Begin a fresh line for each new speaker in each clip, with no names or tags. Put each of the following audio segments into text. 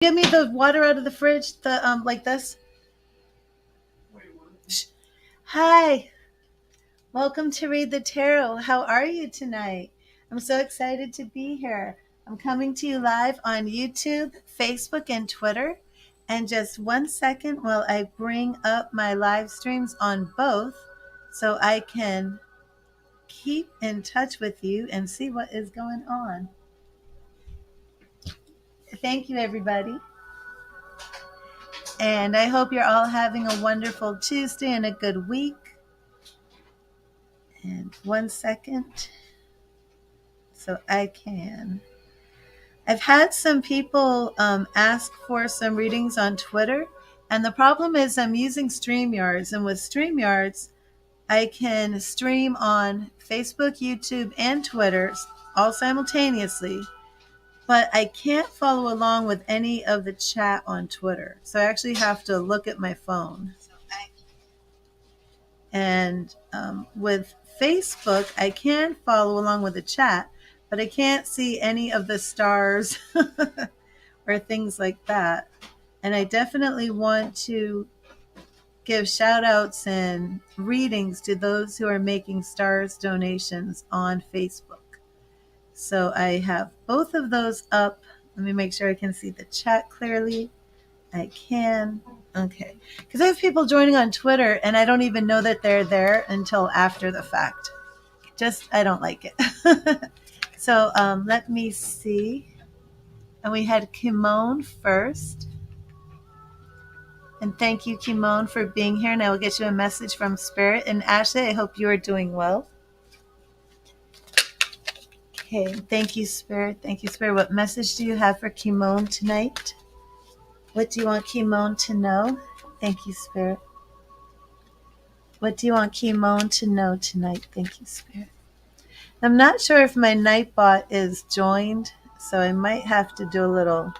Give me the water out of the fridge, the like this. Shh. Hi, welcome to Read the Tarot. How are you tonight? I'm so excited to be here. I'm coming to you live on YouTube, Facebook, and Twitter. And just 1 second while I bring up my live streams on both so I can keep in touch with you and see what is going on. Thank you, everybody. And I hope you're all having a wonderful Tuesday and a good week. And 1 second so I can. I've had some people ask for some readings on Twitter. And the problem is I'm using StreamYards. And with StreamYards, I can stream on Facebook, YouTube, and Twitter all simultaneously. But I can't follow along with any of the chat on Twitter. So I actually have to look at my phone. And with Facebook, I can follow along with the chat, but I can't see any of the stars or things like that. And I definitely want to give shout outs and readings to those who are making stars donations on Facebook. So I have both of those up. Let me make sure I can see the chat clearly. I can. Okay. Because I have people joining on Twitter and I don't even know that they're there until after the fact. I don't like it. So let me see. And we had Kimon first. And thank you, Kimon, for being here. And I will get you a message from Spirit. And Ashley, I hope you are doing well. Okay. Thank you, Spirit. Thank you, Spirit. What message do you have for Kimon tonight? What do you want Kimon to know? Thank you, Spirit. What do you want Kimon to know tonight? Thank you, Spirit. I'm not sure if my Nightbot is joined, so I might have to do a little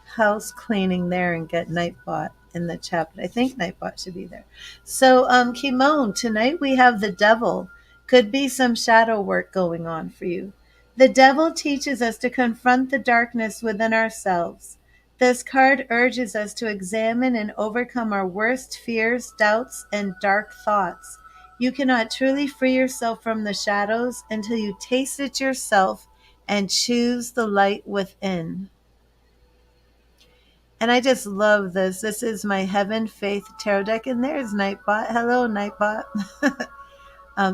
house cleaning there and get Nightbot in the chat, but I think Nightbot should be there. So, Kimon, tonight we have the Devil. Could be some shadow work going on for you. The Devil teaches us to confront the darkness within ourselves. This card urges us to examine and overcome our worst fears, doubts, and dark thoughts. You cannot truly free yourself from the shadows until you taste it yourself and choose the light within. And I just love this. This is my Heaven Faith Tarot deck. And there's Nightbot. Hello, Nightbot.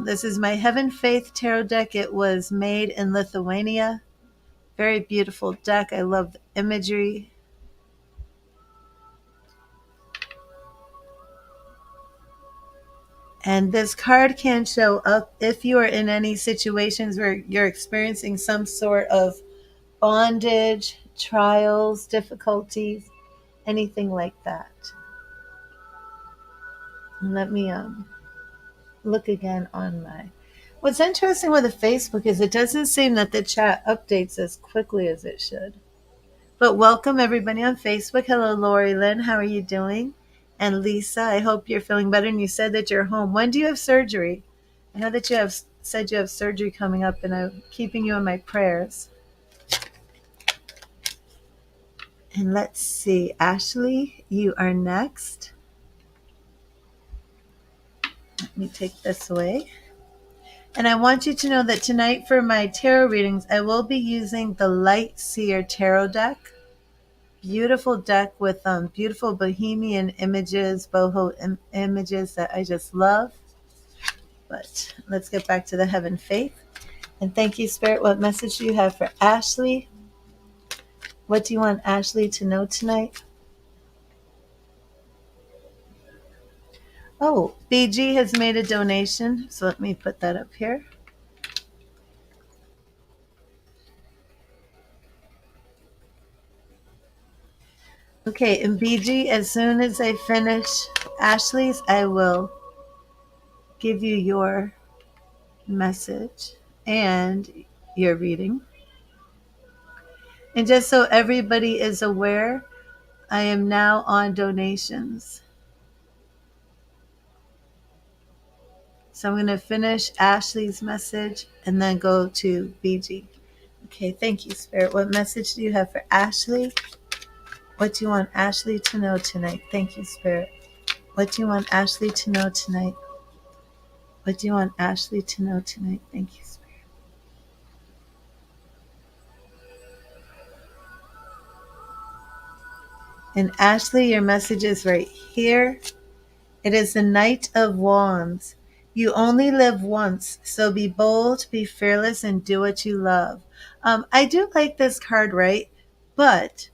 This is my Heaven Faith Tarot deck. It was made in Lithuania. Very beautiful deck. I love the imagery. And this card can show up if you are in any situations where you're experiencing some sort of bondage, trials, difficulties, anything like that. And let me look again on my... What's interesting with the Facebook is it doesn't seem that the chat updates as quickly as it should. But welcome everybody on Facebook. Hello, Lori Lynn. How are you doing? And Lisa, I hope you're feeling better. And you said that you're home. When do you have surgery? I know that you have said you have surgery coming up, and I'm keeping you in my prayers. And let's see. Ashley, you are next. Let me take this away. And I want you to know that tonight for my tarot readings, I will be using the Light Seer Tarot deck. Beautiful deck with beautiful bohemian images, boho images that I just love. But let's get back to the Heaven Faith. And thank you, Spirit. What message do you have for Ashley? What do you want Ashley to know tonight? Oh, BG has made a donation. So let me put that up here. Okay, and BG, as soon as I finish Ashley's, I will give you your message and your reading. And just so everybody is aware, I am now on donations. So I'm going to finish Ashley's message and then go to BG. Okay, thank you, Spirit. What message do you have for Ashley? What do you want Ashley to know tonight? Thank you, Spirit. What do you want Ashley to know tonight? What do you want Ashley to know tonight? Thank you, Spirit. And Ashley, your message is right here. It is the Knight of Wands. You only live once, so be bold, be fearless, and do what you love. I do like this card, right? But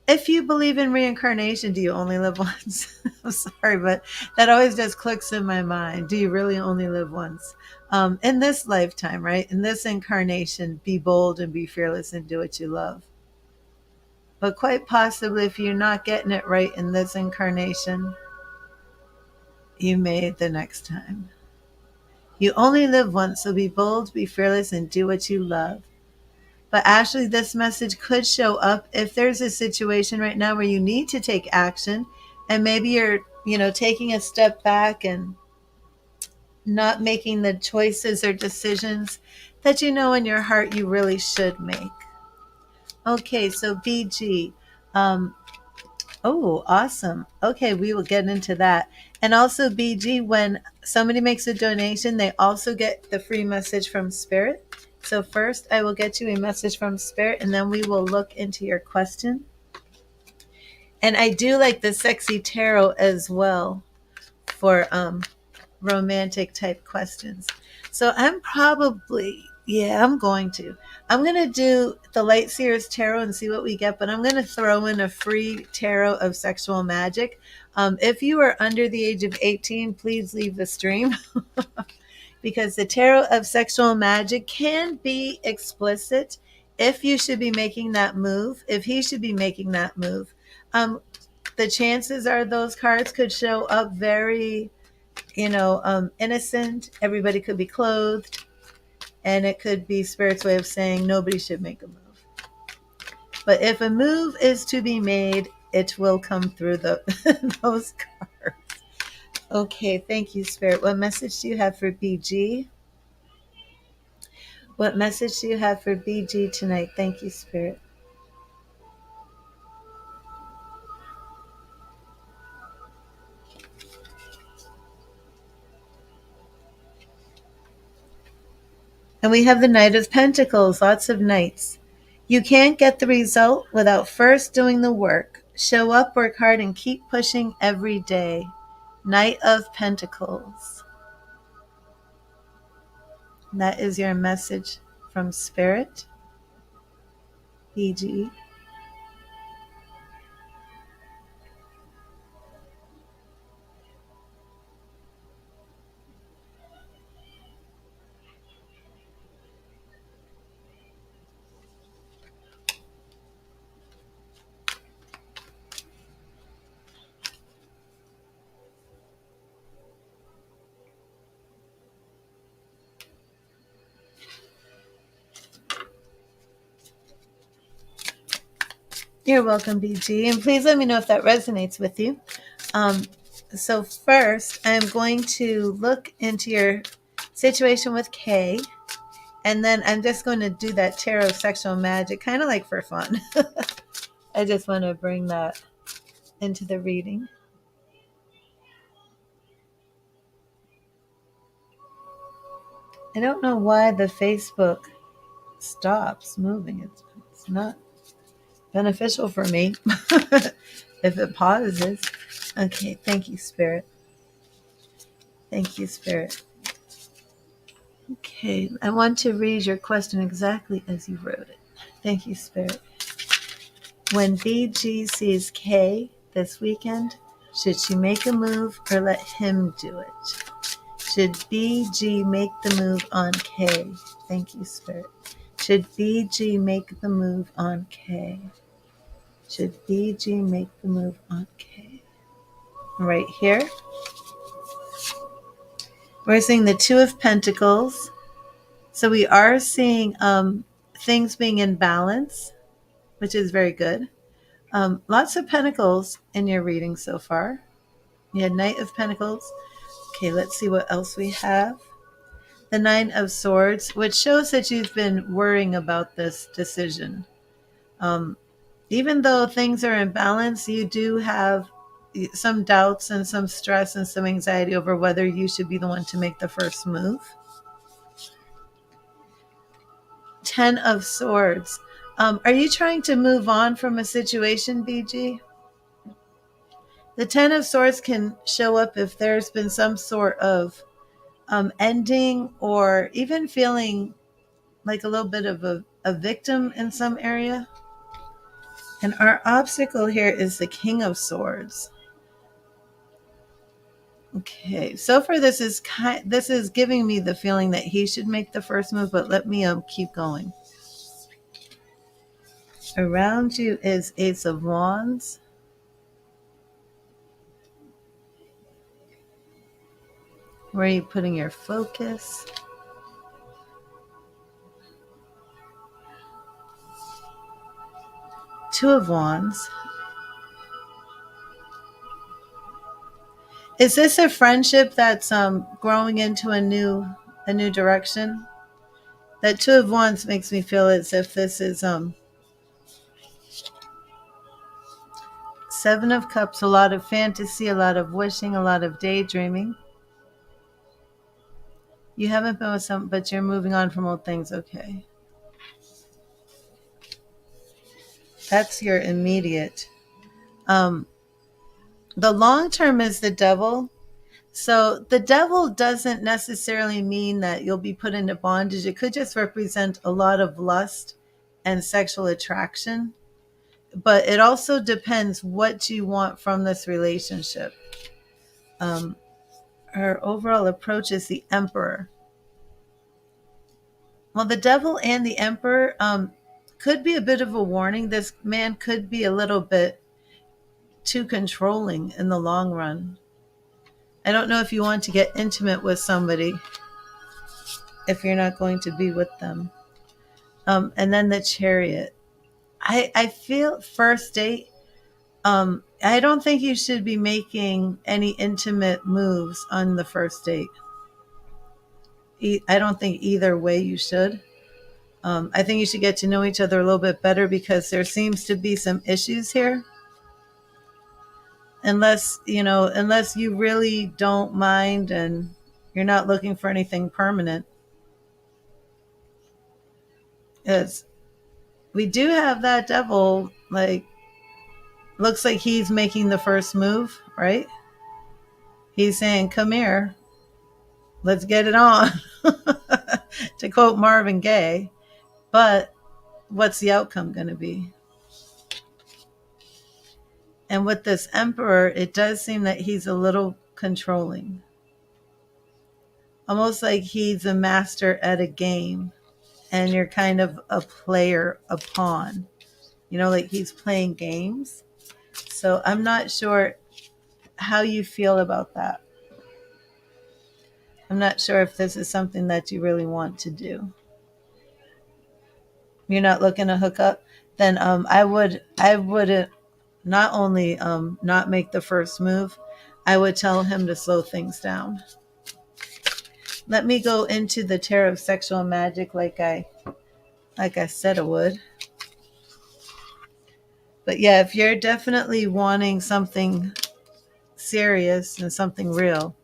if you believe in reincarnation, do you only live once? I'm sorry, but that always just clicks in my mind. Do you really only live once? In this lifetime, right? In this incarnation, be bold and be fearless and do what you love. But quite possibly, if you're not getting it right in this incarnation, you may the next time. You only live once, so be bold, be fearless, and do what you love. But actually, this message could show up if there's a situation right now where you need to take action, and maybe you're, taking a step back and not making the choices or decisions that you know in your heart you really should make. Okay, so BG. Oh, awesome. Okay, we will get into that. And also, BG, when somebody makes a donation, they also get the free message from Spirit. So first, I will get you a message from Spirit, and then we will look into your question. And I do like the sexy tarot as well for romantic type questions. So I'm going to do the Light Seers Tarot and see what we get, but I'm going to throw in a free tarot of sexual magic. If you are under the age of 18, please leave the stream because the tarot of sexual magic can be explicit if you should be making that move, if he should be making that move. The chances are those cards could show up very innocent. Everybody could be clothed, and it could be Spirit's way of saying nobody should make a move. But if a move is to be made, it will come through those cards. Okay, thank you, Spirit. What message do you have for BG? What message do you have for BG tonight? Thank you, Spirit. And we have the Knight of Pentacles, lots of knights. You can't get the result without first doing the work. Show up, work hard, and keep pushing every day. Knight of Pentacles. That is your message from Spirit, BG. You're welcome, BG. And please let me know if that resonates with you. So first, I'm going to look into your situation with Kay. And then I'm just going to do that tarot of sexual magic, kind of like for fun. I just want to bring that into the reading. I don't know why the Facebook stops moving. It's not beneficial for me if it pauses. Okay, thank you, Spirit. Thank you, Spirit. Okay, I want to read your question exactly as you wrote it. Thank you, Spirit. When BG sees K this weekend, should she make a move or let him do it? Should BG make the move on K? Thank you, Spirit. Should BG make the move on K? Should BG make the move on K? Right here, we're seeing the Two of Pentacles. So we are seeing things being in balance, which is very good. Lots of Pentacles in your reading so far. You had Knight of Pentacles. Okay, let's see what else we have. The Nine of Swords, which shows that you've been worrying about this decision. even though things are in balance, you do have some doubts and some stress and some anxiety over whether you should be the one to make the first move. 10 of Swords. Are you trying to move on from a situation, BG? The 10 of Swords can show up if there's been some sort of ending, or even feeling like a little bit of a victim in some area. And our obstacle here is the King of Swords. Okay, so far this is giving me the feeling that he should make the first move, but let me keep going. Around you is Ace of Wands. Where are you putting your focus? Two of Wands. Is this a friendship that's growing into a new direction? That Two of Wands makes me feel as if this is Seven of Cups, a lot of fantasy, a lot of wishing, a lot of daydreaming. You haven't been with some, but you're moving on from old things. Okay. That's your immediate. The long term is the Devil. So the Devil doesn't necessarily mean that you'll be put into bondage. It could just represent a lot of lust and sexual attraction. But it also depends what you want from this relationship. Her overall approach is the Emperor. Well, the Devil and the Emperor could be a bit of a warning. This man could be a little bit too controlling in the long run. I don't know if you want to get intimate with somebody if you're not going to be with them. And then the Chariot. I feel first date. I don't think you should be making any intimate moves on the first date. I don't think either way you should. I think you should get to know each other a little bit better, because there seems to be some issues here. Unless you really don't mind and you're not looking for anything permanent. Because we do have that Devil, like, looks like he's making the first move, right? He's saying, come here, let's get it on, to quote Marvin Gaye. But what's the outcome going to be? And with this Emperor, it does seem that he's a little controlling. Almost like he's a master at a game and you're kind of a player, a pawn. Like he's playing games. So I'm not sure how you feel about that. I'm not sure if this is something that you really want to do. You're not looking to hook up? Then I wouldn't not only not make the first move, I would tell him to slow things down. Let me go into the Tarot of Sexual Magic like I said I would. But yeah, if you're definitely wanting something serious and something real,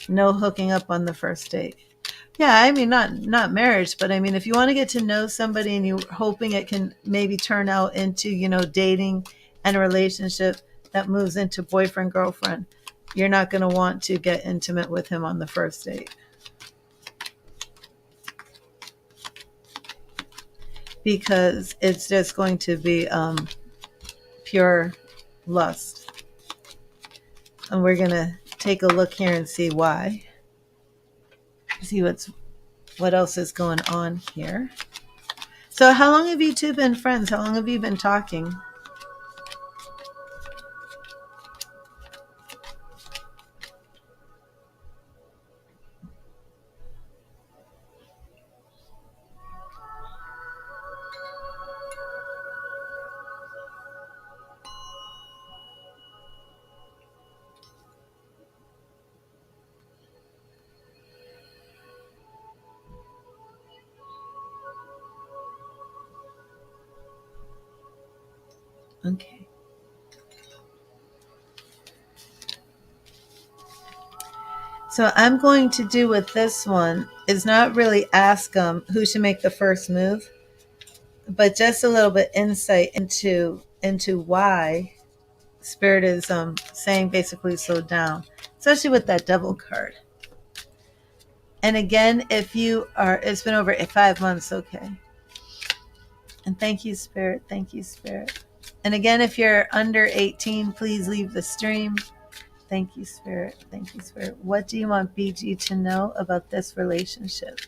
no hooking up on the first date. Yeah, I mean, not marriage, but I mean, if you want to get to know somebody and you're hoping it can maybe turn out into, dating and a relationship that moves into boyfriend, girlfriend, you're not going to want to get intimate with him on the first date. Because it's just going to be pure lust. And we're going to take a look here and see why. See what else is going on here. So how long have you two been friends? How long have you been talking? Okay. So I'm going to do with this one is not really ask them who should make the first move, but just a little bit insight into why Spirit is saying basically slow down, especially with that Devil card. And again, if you are, it's been over 5 months, okay. And thank you, Spirit. Thank you, Spirit. And again, if you're under 18, please leave the stream. Thank you, Spirit. Thank you, Spirit. What do you want BG to know about this relationship?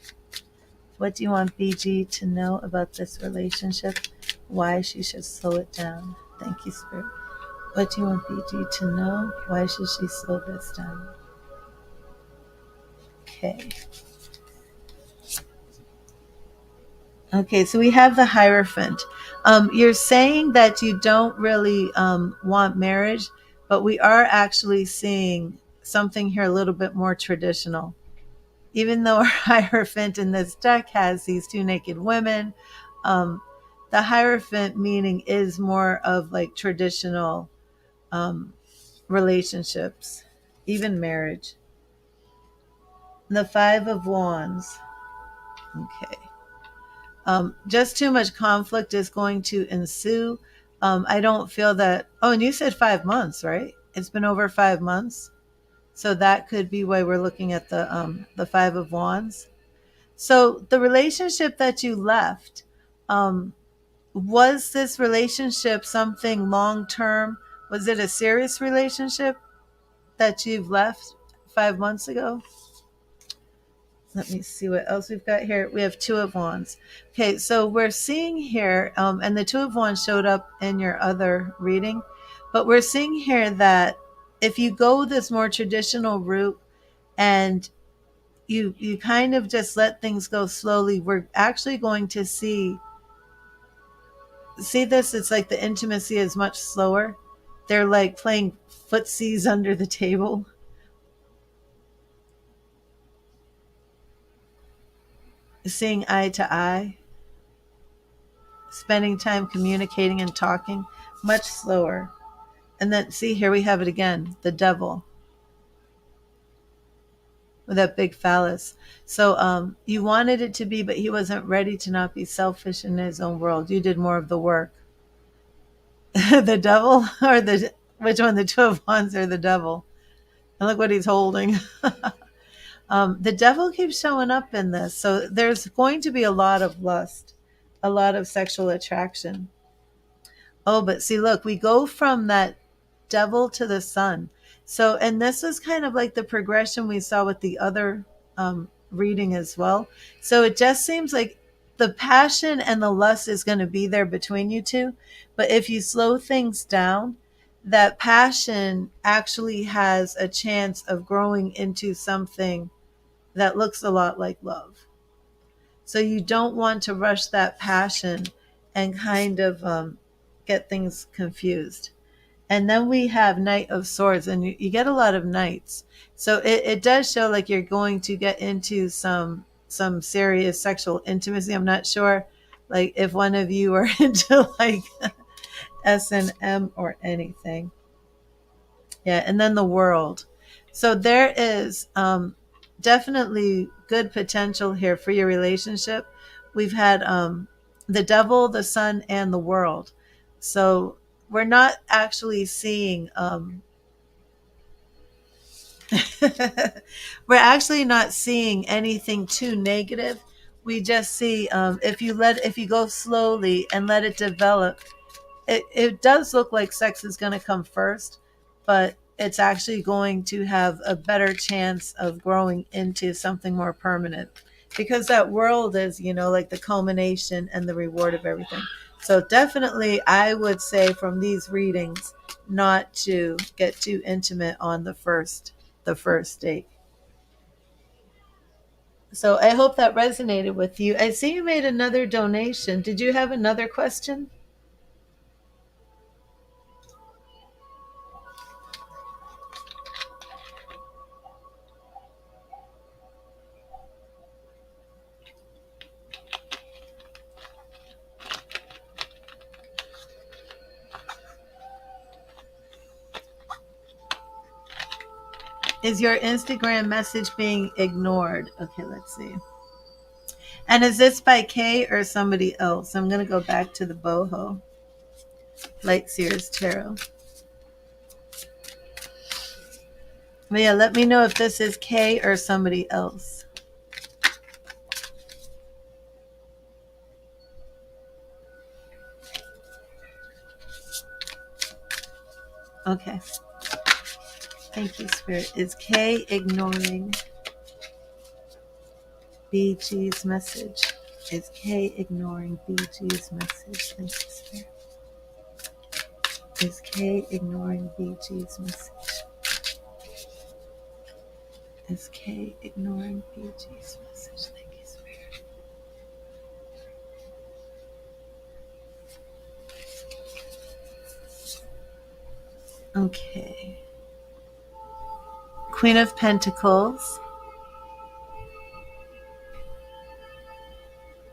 What do you want BG to know about this relationship? Why she should slow it down? Thank you, Spirit. What do you want BG to know? Why should she slow this down? Okay. Okay, so we have the Hierophant. You're saying that you don't really want marriage, but we are actually seeing something here a little bit more traditional. Even though our Hierophant in this deck has these two naked women, um, the Hierophant meaning is more of like traditional relationships, even marriage. The Five of Wands. Okay. Just too much conflict is going to ensue. I don't feel that. Oh, and you said 5 months, right? It's been over 5 months, so that could be why we're looking at the Five of Wands. So the relationship that you left, was this relationship something long term? Was it a serious relationship that you've left 5 months ago? Let me see what else we've got here. We have Two of Wands. Okay, so we're seeing here, and the Two of Wands showed up in your other reading, but we're seeing here that if you go this more traditional route and you kind of just let things go slowly, we're actually going to see this. It's like the intimacy is much slower. They're like playing footsies under the table. Seeing eye to eye, spending time communicating and talking, much slower. And then see, here we have it again, the Devil with that big phallus. So you wanted it to be, but he wasn't ready to not be selfish in his own world. You did more of the work. The Devil or the which one? The Two of Wands or the Devil? And look what he's holding. The Devil keeps showing up in this. So there's going to be a lot of lust, a lot of sexual attraction. Oh, but see, look, we go from that Devil to the Sun. So, and this is kind of like the progression we saw with the other reading as well. So it just seems like the passion and the lust is going to be there between you two. But if you slow things down, that passion actually has a chance of growing into something that looks a lot like love. So you don't want to rush that passion and kind of get things confused. And then we have Knight of Swords, and you get a lot of knights. So it does show like you're going to get into some serious sexual intimacy. I'm not sure like if one of you are into like S&M or anything. Yeah, and then the World. So there is definitely good potential here for your relationship. We've had the Devil, the Sun, and the World. So we're not actually seeing we're actually not seeing anything too negative. We just see if you go slowly and let it develop, it does look like sex is going to come first, but it's actually going to have a better chance of growing into something more permanent, because that World is, like the culmination and the reward of everything. So definitely I would say from these readings not to get too intimate on the first date. So I hope that resonated with you. I see you made another donation. Did you have another question? Is your Instagram message being ignored? Okay, let's see. And is this by Kay or somebody else? I'm going to go back to the boho. Light Seers Tarot. But yeah, let me know if this is Kay or somebody else. Okay. Thank you, Spirit. Is Kay ignoring BG's message? Is Kay ignoring BG's message? Thank you, Spirit. Is Kay ignoring BG's message? Is Kay ignoring BG's message? Thank you, Spirit. Okay. Queen of Pentacles.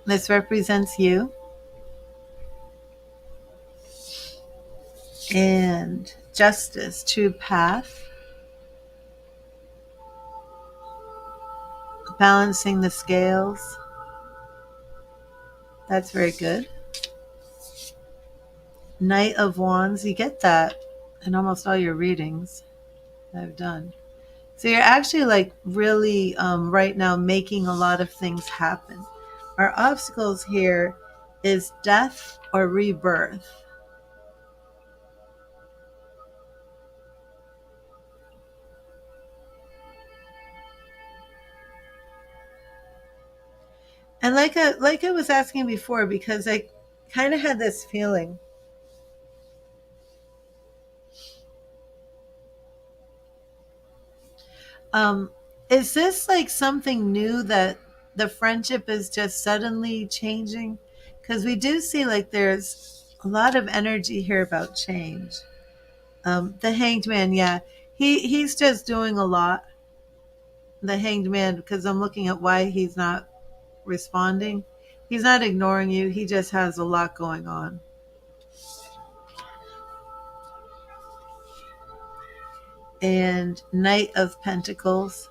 This represents you. And Justice, true path. Balancing the scales. That's very good. Knight of Wands. You get that in almost all your readings that I've done. So you're actually like really right now making a lot of things happen. Our obstacles here is death or rebirth. And like I was asking before, because I kind of had this feeling. Is this like something new that the friendship is just suddenly changing? Because we do see like there's a lot of energy here about change. The Hanged Man, yeah, he's just doing a lot. The Hanged Man, because I'm looking at why he's not responding. He's not ignoring you. He just has a lot going on. And Knight of Pentacles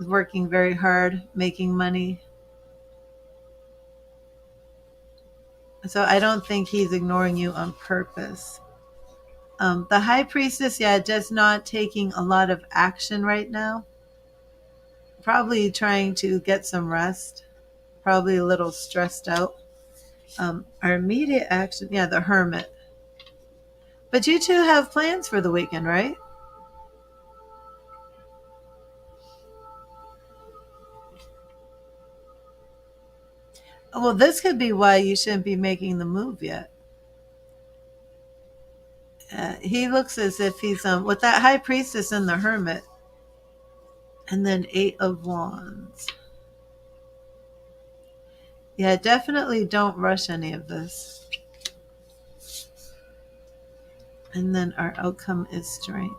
is working very hard, making money. So I don't think he's ignoring you on purpose. The High Priestess, yeah, just not taking a lot of action right now. Probably trying to get some rest. Probably a little stressed out. Our immediate action, yeah, the Hermit. But you two have plans for the weekend, right? Well, this could be why you shouldn't be making the move yet. He looks as if he's with that High Priestess and the Hermit, and then Eight of Wands. Yeah, definitely don't rush any of this. And then our outcome is strength.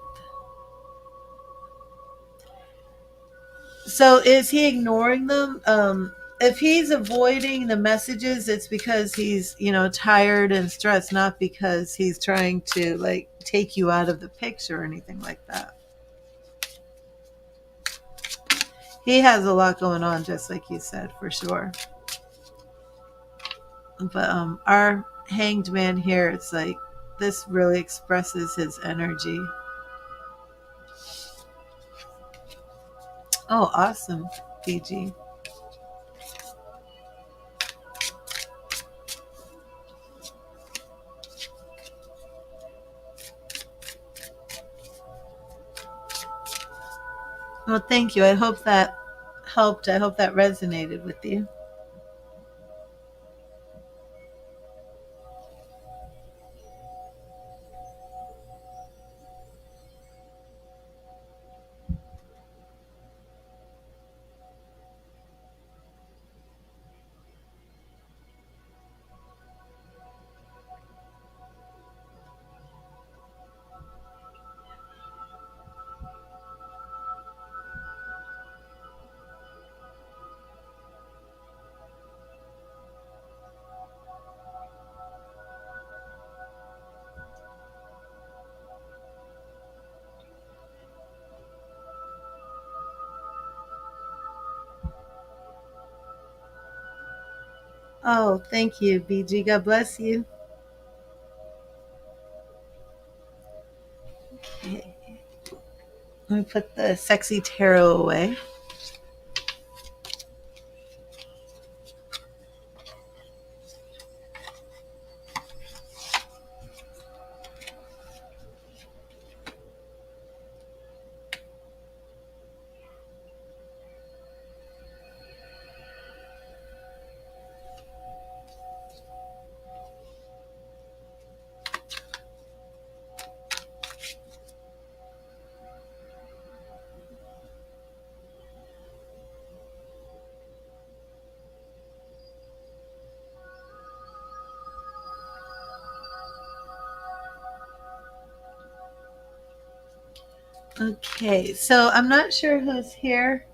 So is he ignoring them? If he's avoiding the messages, it's because he's, tired and stressed, not because he's trying to like take you out of the picture or anything like that. He has a lot going on, just like you said, for sure. But our Hanged Man here, it's like this really expresses his energy. Oh, awesome, PG. Well, thank you. I hope that helped. I hope that resonated with you. Oh, thank you, BG. God bless you. Okay. Let me put the sexy tarot away. Okay, so I'm not sure who's here.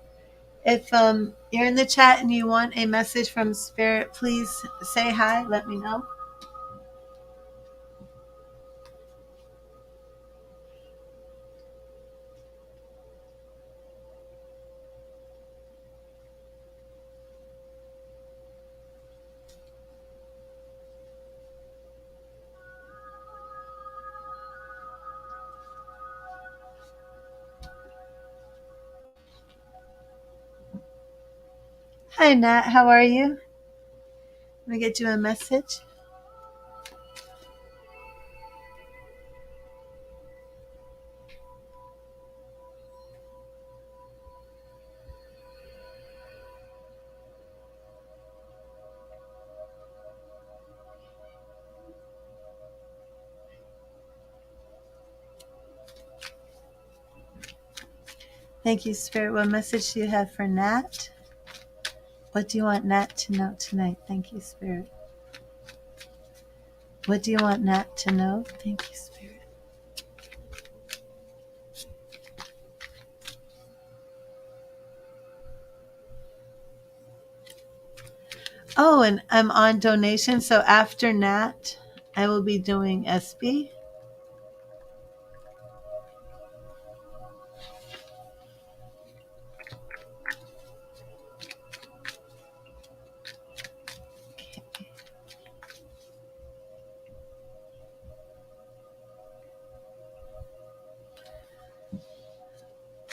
If you're in the chat and you want a message from Spirit, please say hi. Let me know. Hi, Nat. How are you? Let me get you a message. Thank you, Spirit. What message do you have for Nat? What do you want Nat to know tonight? Thank you, Spirit. What do you want Nat to know? Thank you, Spirit. Oh, and I'm on donation. So after Nat, I will be doing SB.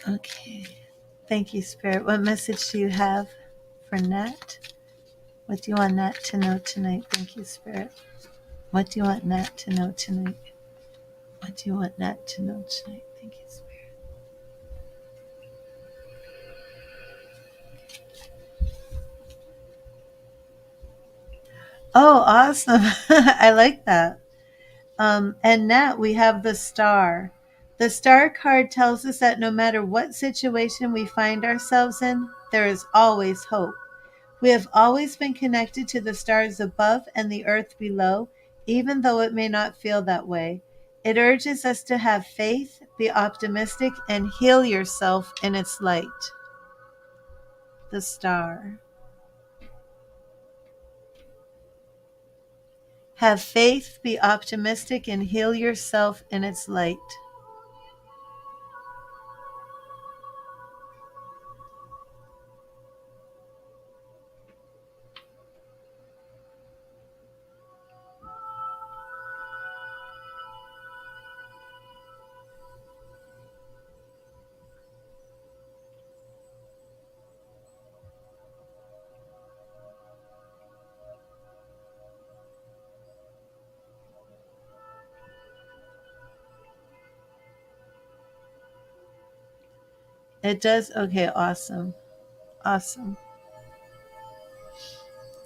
Okay. Thank you, Spirit. What message do you have for Nat? What do you want Nat to know tonight? Thank you, Spirit. What do you want Nat to know tonight? What do you want Nat to know tonight? Thank you, Spirit. Oh, awesome. I like that. And Nat, we have the star. The star card tells us that no matter what situation we find ourselves in, there is always hope. We have always been connected to the stars above and the earth below, even though it may not feel that way. It urges us to have faith, be optimistic, and heal yourself in its light. The star. Have faith, be optimistic, and heal yourself in its light. It does? Okay, awesome. Awesome.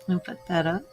I'll put that up.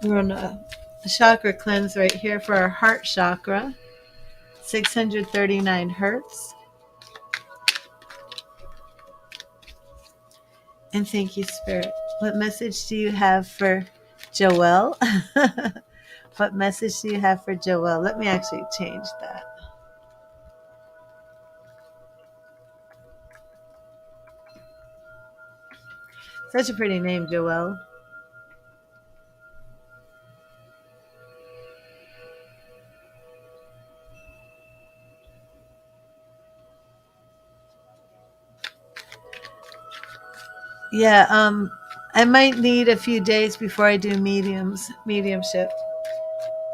We're on a chakra cleanse right here for our heart chakra, 639 hertz. And thank you, Spirit. What message do you have for Joelle? What message do you have for Joelle? Let me actually change that. Such a pretty name, Joelle. Yeah, I might need a few days before I do mediumship.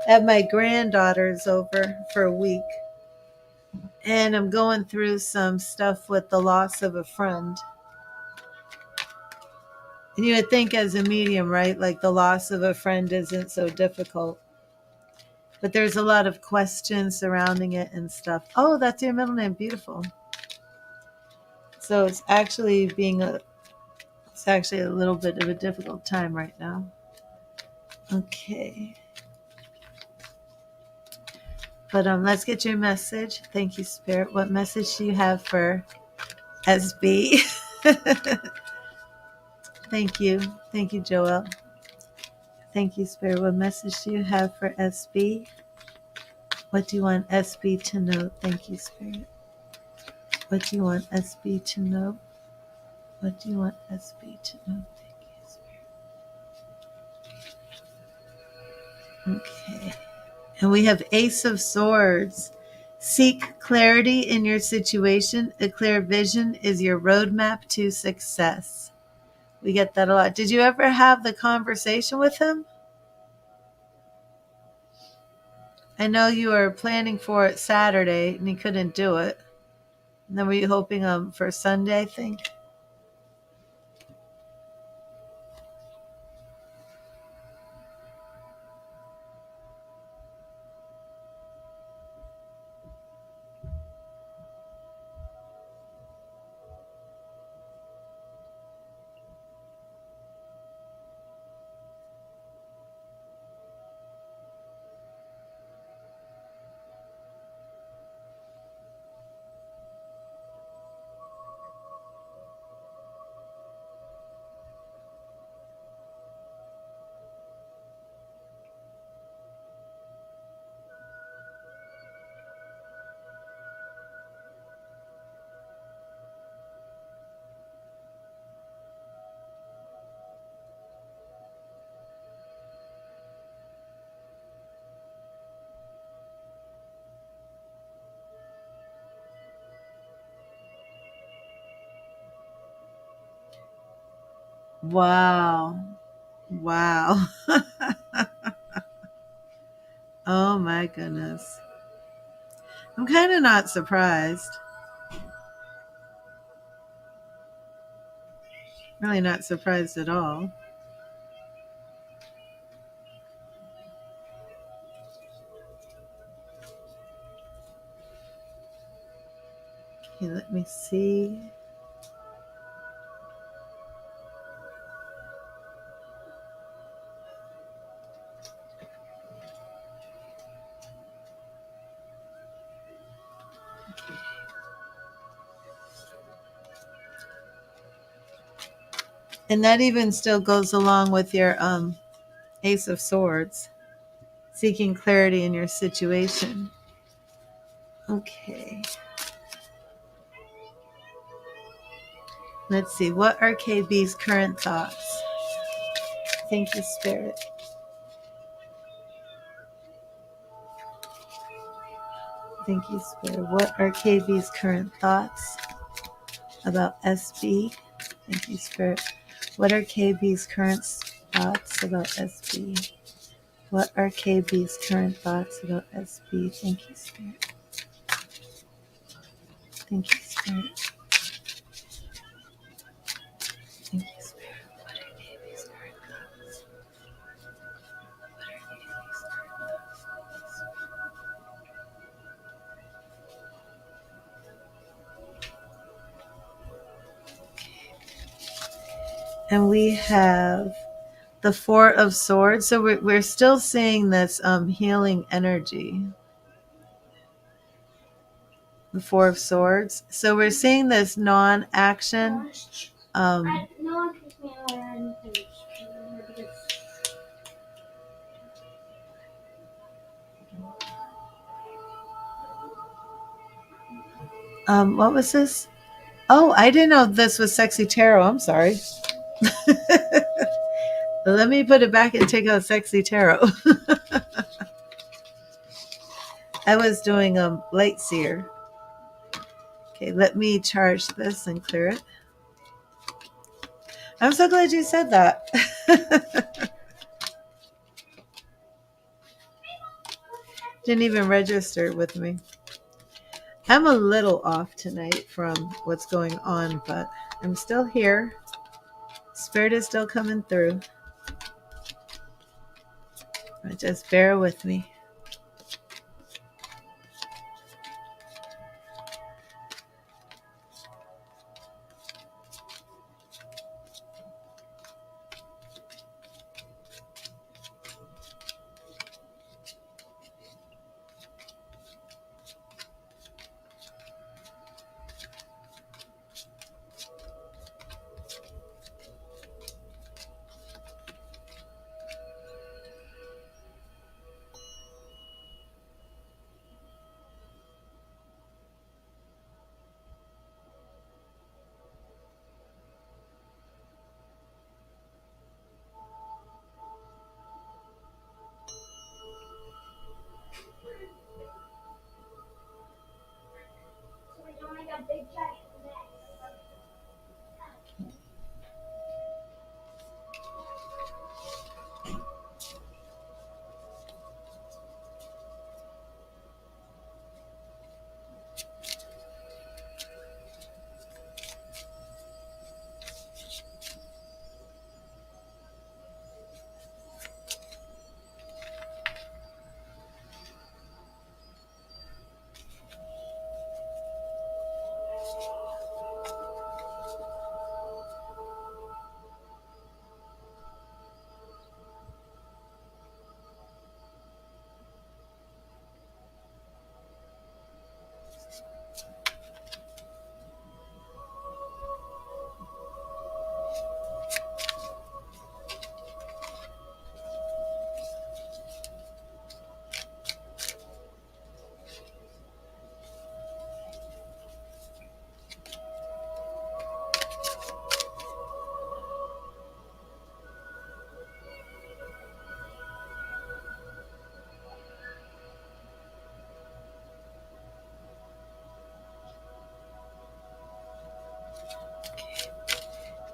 I have my granddaughters over for a week, and I'm going through some stuff with the loss of a friend. And you would think as a medium, right? Like the loss of a friend isn't so difficult. But there's a lot of questions surrounding it and stuff. Oh, that's your middle name. Beautiful. So it's actually it's actually a little bit of a difficult time right now. Okay. But let's get your message. Thank you, Spirit. What message do you have for SB? Thank you. Thank you, Joel. Thank you, Spirit. What message do you have for SB? What do you want SB to know? Thank you, Spirit. What do you want SB to know? What do you want SB to know? Thank you, Spirit. Okay. And we have Ace of Swords. Seek clarity in your situation. A clear vision is your roadmap to success. We get that a lot. Did you ever have the conversation with him? I know you were planning for it Saturday and you couldn't do it. And then were you hoping for Sunday, I think? Wow. Wow. Oh my goodness. I'm kind of not surprised. Really not surprised at all. Okay, let me see. And that even still goes along with your Ace of Swords, seeking clarity in your situation. Okay. Let's see. What are KB's current thoughts? Thank you, Spirit. Thank you, Spirit. What are KB's current thoughts about SB? Thank you, Spirit. What are KB's current thoughts about SB? What are KB's current thoughts about SB? Thank you, Spirit. Thank you, Spirit. Thank you, Spirit. What are KB's current thoughts? What are KB's current thoughts? And we have the Four of Swords. So we're still seeing this healing energy. The Four of Swords. So we're seeing this non-action. What was this? Oh, I didn't know this was Sexy Tarot. I'm sorry. Let me put it back and take out Sexy Tarot. I was doing Light Seer. Okay, let me charge this and clear it. I'm so glad you said that. Didn't even register with me. I'm a little off tonight from what's going on, but I'm still here. Spirit is still coming through. Just bear with me.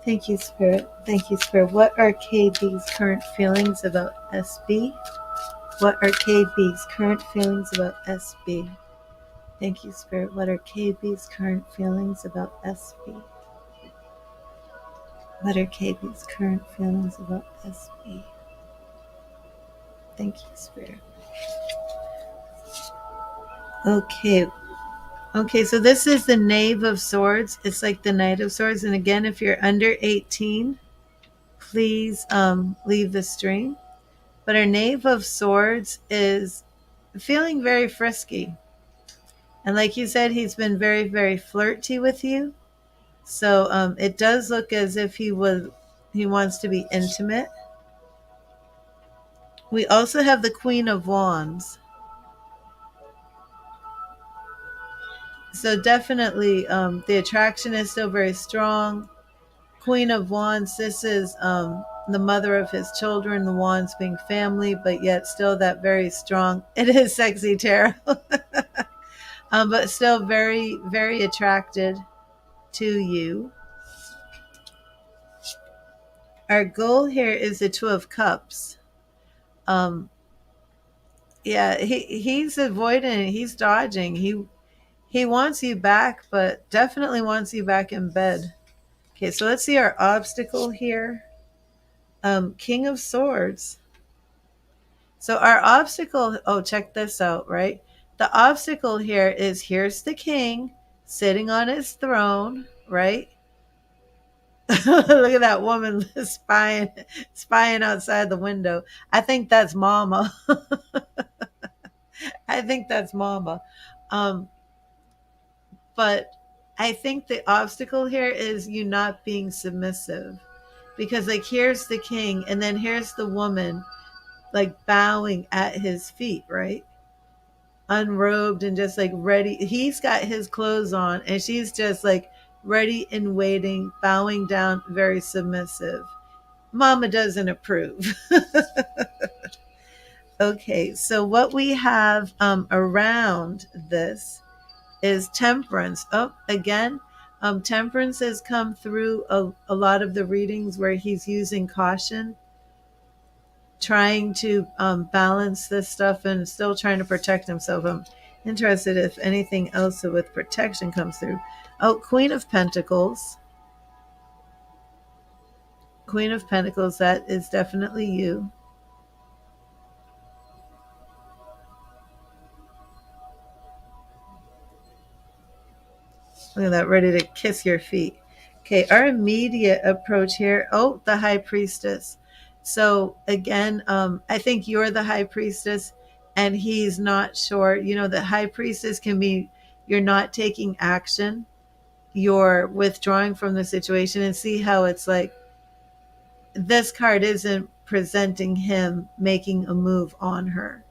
Thank you, Spirit. Thank you, Spirit. What are KB's current feelings about SB? What are KB's current feelings about SB? Thank you, Spirit. What are KB's current feelings about SB? What are KB's current feelings about SB? Thank you, Spirit. Okay. Okay, so this is the Knave of Swords. It's like the Knight of Swords. And again, if you're under 18, please leave the stream. But our Knave of Swords is feeling very frisky. And like you said, he's been very, very flirty with you. So it does look as if he wants to be intimate. We also have the Queen of Wands. So definitely the attraction is still very strong. Queen of Wands, this is the mother of his children, the wands being family, but yet still that very strong. It is Sexy Tarot. But still very, very attracted to you. Our goal here is the Two of Cups. Yeah, he's avoiding, he's dodging. He wants you back, but definitely wants you back in bed. Okay, so let's see our obstacle here. King of Swords. So our obstacle, oh, check this out, right? The obstacle here is here's the king sitting on his throne, right? Look at that woman spying outside the window. I think that's Mama. I think that's Mama. Um, but I think the obstacle here is you not being submissive. Because like here's the king and then here's the woman like bowing at his feet, right? unrobed and just like ready. He's got his clothes on and she's just like ready and waiting, bowing down, very submissive. Mama doesn't approve. Okay, so what we have around this is temperance. Oh, again, temperance has come through a lot of the readings where he's using caution, trying to balance this stuff and still trying to protect himself. I'm interested if anything else with protection comes through. Oh, Queen of Pentacles. Queen of Pentacles, that is definitely you. Look at that, ready to kiss your feet. Okay, our immediate approach here. Oh, the High Priestess. So again, I think you're the High Priestess and he's not sure. You know, the High Priestess can be you're not taking action, you're withdrawing from the situation, and see how it's like this card isn't presenting him making a move on her.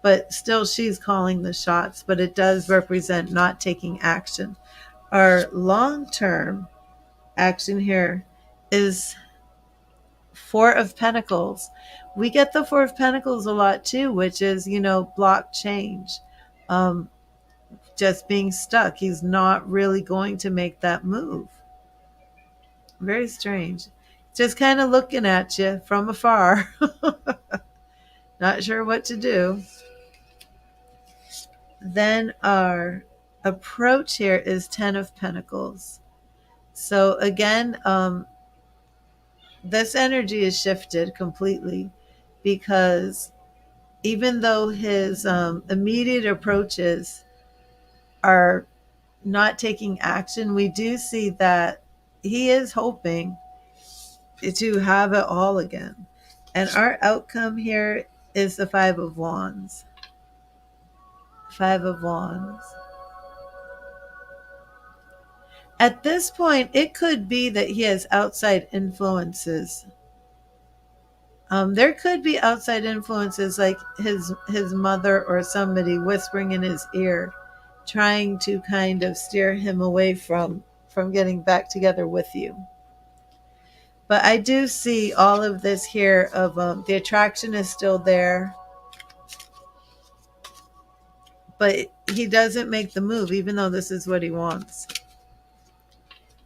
But still, she's calling the shots, but it does represent not taking action. Our long-term action here is Four of Pentacles. We get the Four of Pentacles a lot too, which is, you know, block change. Just being stuck. He's not really going to make that move. Very strange. Just kind of looking at you from afar. Not sure what to do. Then our approach here is Ten of Pentacles. So again, this energy is shifted completely because even though his immediate approaches are not taking action, we do see that he is hoping to have it all again. And our outcome here is the Five of Wands. Five of Wands. At this point, it could be that he has outside influences. There could be outside influences like his mother or somebody whispering in his ear, trying to kind of steer him away from getting back together with you. But I do see all of this here of the attraction is still there, but he doesn't make the move, even though this is what he wants.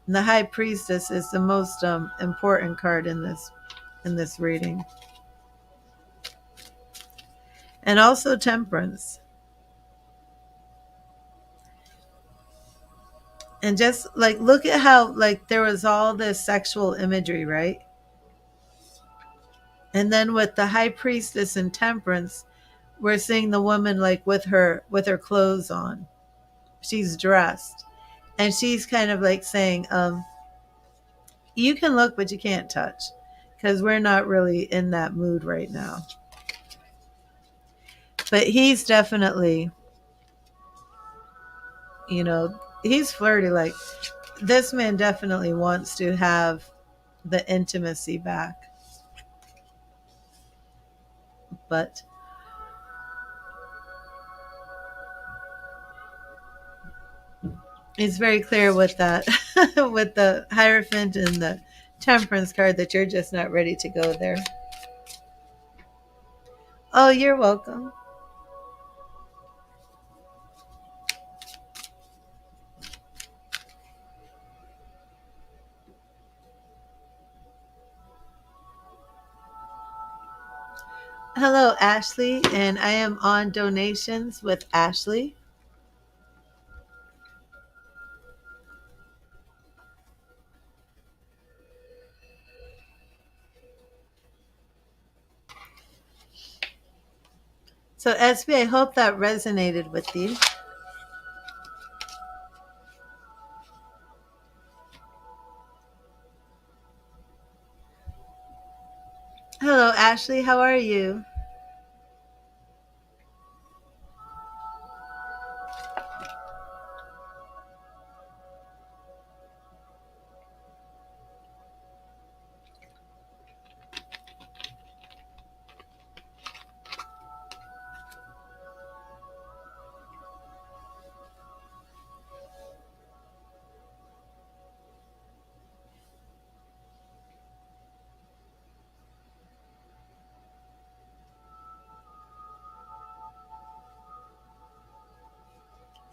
And the High Priestess is the most important card in this reading. And also Temperance. And just like, look at how like there was all this sexual imagery, right? And then with the High Priestess and Temperance, we're seeing the woman like with her clothes on. She's dressed. And she's kind of like saying, you can look, but you can't touch. Because we're not really in that mood right now. But he's definitely, you know, he's flirty. Like, this man definitely wants to have the intimacy back. But it's very clear with that, with the Hierophant and the Temperance card, that you're just not ready to go there. Oh, you're welcome. Hello, Ashley, and I am on donations with Ashley. So, SB, I hope that resonated with you. Hello, Ashley. How are you?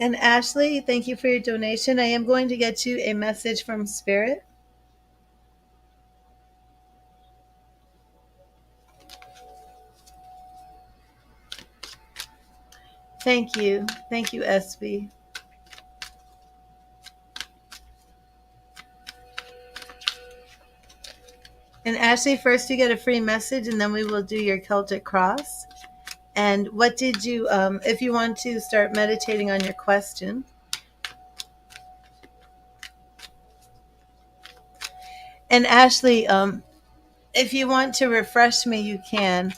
And Ashley, thank you for your donation. I am going to get you a message from Spirit. Thank you. Thank you, SB. And Ashley, first you get a free message, and then we will do your Celtic Cross. And what did you, if you want to start meditating on your question. And Ashley, if you want to refresh me, you can.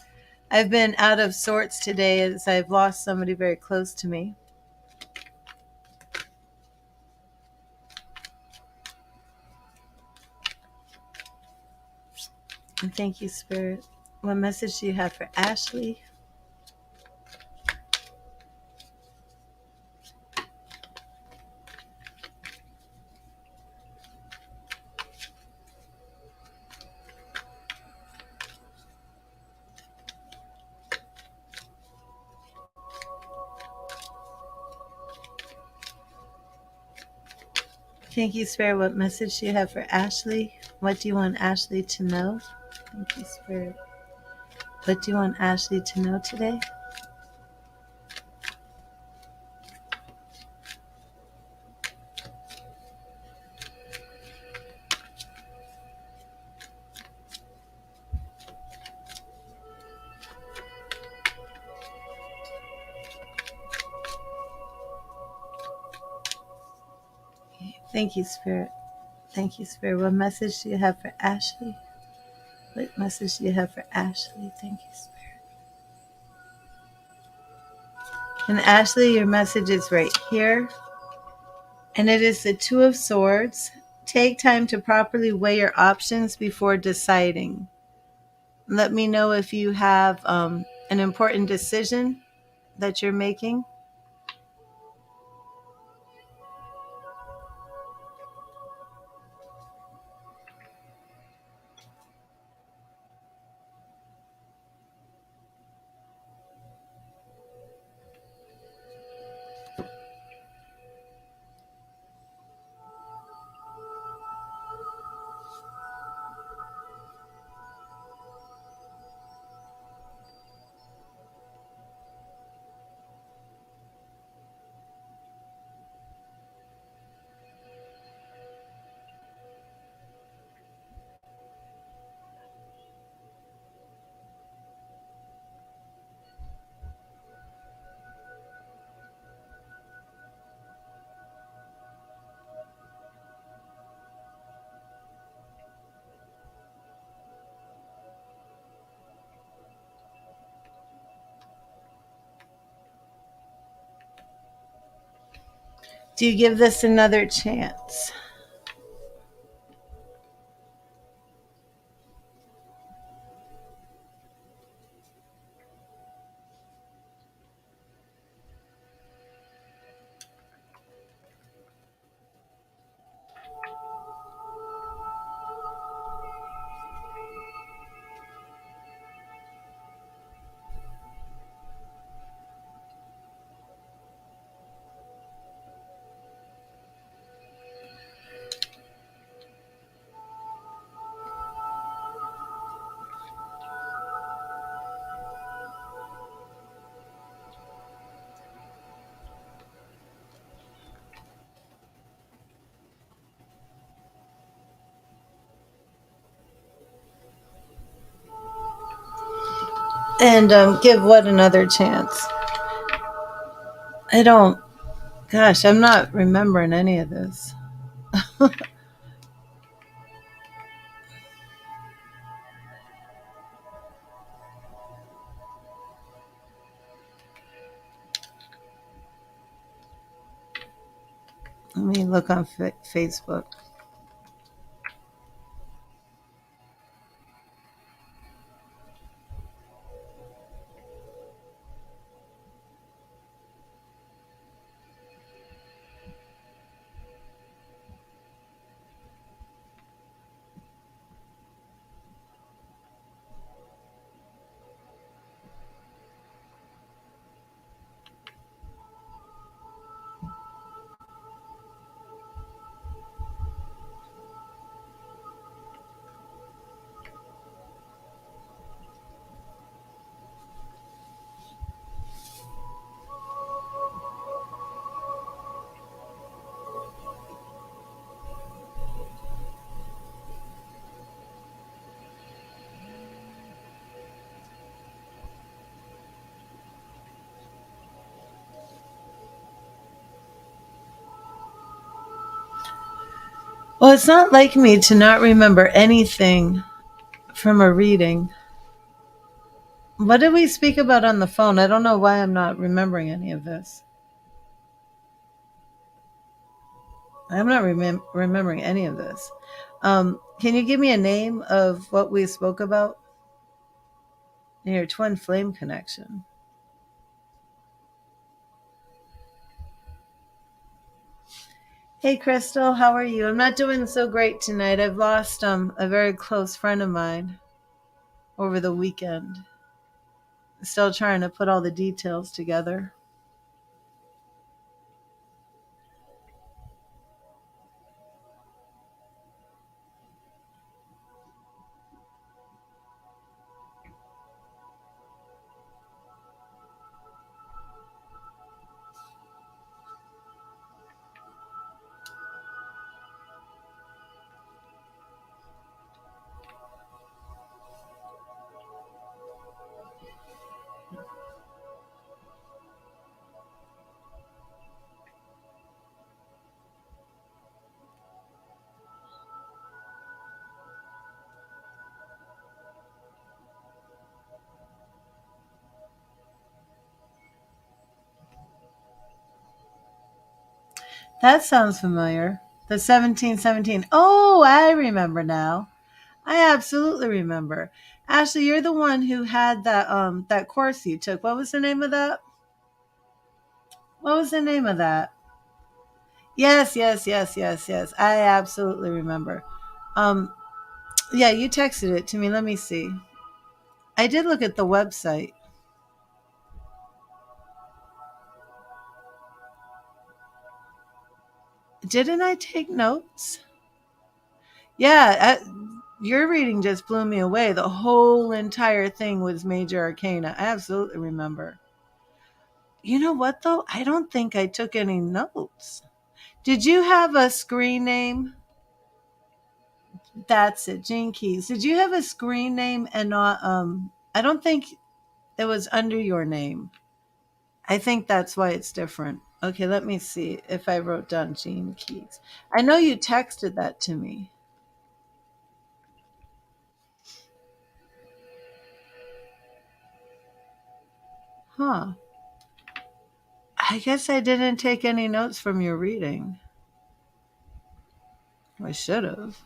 I've been out of sorts today as I've lost somebody very close to me. And thank you, Spirit. What message do you have for Ashley? Thank you, Spirit. What message do you have for Ashley? What do you want Ashley to know? Thank you, Spirit. What do you want Ashley to know today? Thank you, Spirit. Thank you, Spirit. What message do you have for Ashley? What message do you have for Ashley? Thank you, Spirit. And Ashley, your message is right here. And it is the Two of Swords. Take time to properly weigh your options before deciding. Let me know if you have an important decision that you're making. Do you give this another chance? And give what another chance? I don't, gosh, I'm not remembering any of this. Let me look on Facebook. Well, it's not like me to not remember anything from a reading. What did we speak about on the phone? I don't know why I'm not remembering any of this. I'm not remembering any of this. Can you give me a name of what we spoke about in your twin flame connection? Hey, Crystal, how are you? I'm not doing so great tonight. I've lost a very close friend of mine over the weekend. Still trying to put all the details together. That sounds familiar. The 1717. Oh, I remember now. I absolutely remember. Ashley, you're the one who had that course you took. What was the name of that? What was the name of that? Yes, yes, yes, yes, yes. I absolutely remember. Um, yeah, you texted it to me. Let me see. I did look at the website. Didn't I take notes? Yeah, your reading just blew me away. The whole entire thing was major arcana. I absolutely remember. You know what, though? I don't think I took any notes. Did you have a screen name? That's it, Gene Keys. Did you have a screen name and not, I don't think it was under your name. I think that's why it's different. Okay, let me see if I wrote down Gene Keys. I know you texted that to me. Huh. I guess I didn't take any notes from your reading. I should have.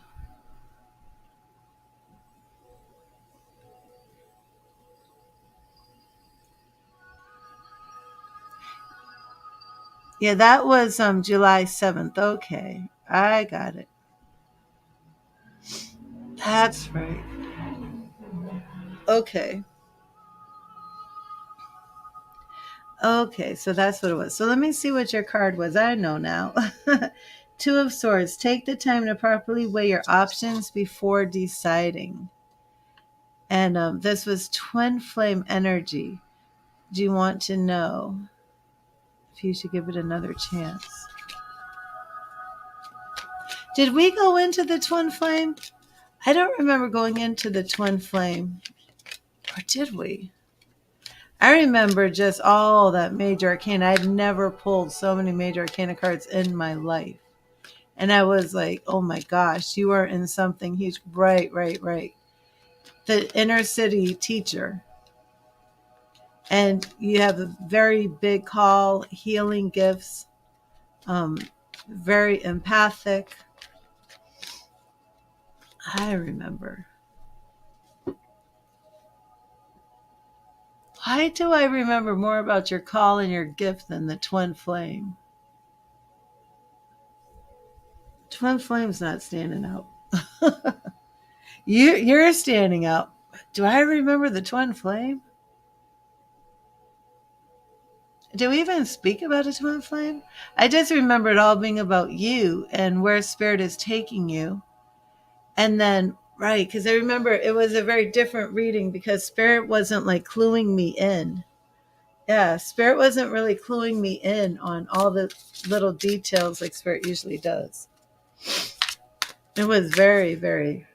Yeah, that was July 7th. Okay, I got it. That's right. Okay. Okay, so that's what it was. So let me see what your card was. I know now. Two of Swords. Take the time to properly weigh your options before deciding. And this was twin flame energy. Do you want to know if you should give it another chance? Did we go into the twin flame? I don't remember going into the twin flame. Or did we? I remember just all that major arcana. I'd never pulled so many major arcana cards in my life. And I was like, oh my gosh, you are in something huge. Right, right, right. The inner city teacher. And you have a very big call, healing gifts, very empathic. I remember. Why do I remember more about your call and your gift than the twin flame? Twin flame's not standing out. You're standing out. Do I remember the twin flame? Do we even speak about a twin flame? I just remember it all being about you and where spirit is taking you. And then, right, because I remember it was a very different reading because spirit wasn't like cluing me in. Yeah, spirit wasn't really cluing me in on all the little details like spirit usually does. It was very, very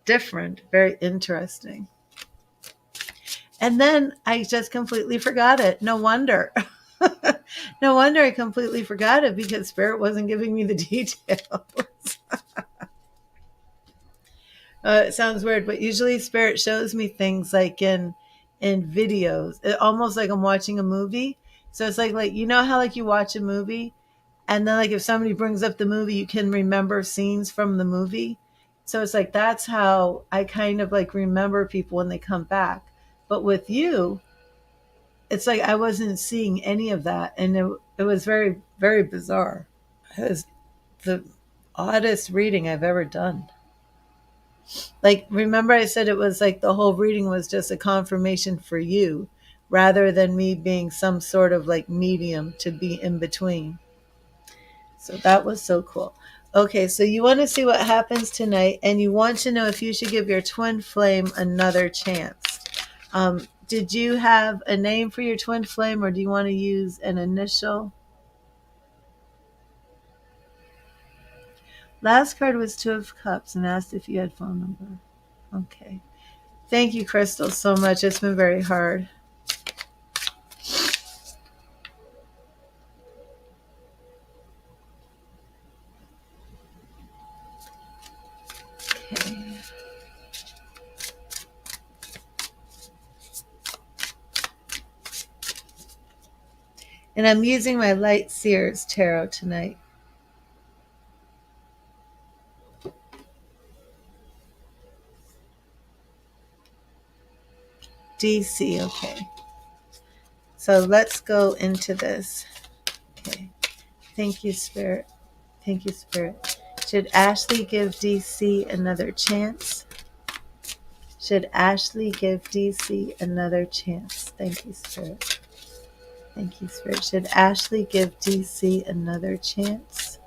different, very interesting. And then I just completely forgot it. No wonder. No wonder I completely forgot it because spirit wasn't giving me the details. It sounds weird, but usually Spirit shows me things like in videos, almost like I'm watching a movie. So it's like you know how like you watch a movie, and then like if somebody brings up the movie, you can remember scenes from the movie. So it's like that's how I kind of like remember people when they come back. But with you, it's like I wasn't seeing any of that, and it was very very bizarre. It was the oddest reading I've ever done. Like, remember I said it was like the whole reading was just a confirmation for you rather than me being some sort of like medium to be in between. So that was so cool. Okay, so you want to see what happens tonight, and you want to know if you should give your twin flame another chance. Did you have a name for your twin flame, or do you want to use an initial? Last card was Two of Cups and asked if you had phone number. Okay. Thank you, Crystal, so much. It's been very hard. Okay. And I'm using my Light Seers Tarot tonight. DC, okay. So let's go into this. Okay. Thank you, Spirit. Thank you, Spirit. Should Ashley give DC another chance? Should Ashley give DC another chance? Thank you, Spirit. Thank you, Spirit. Should Ashley give DC another chance?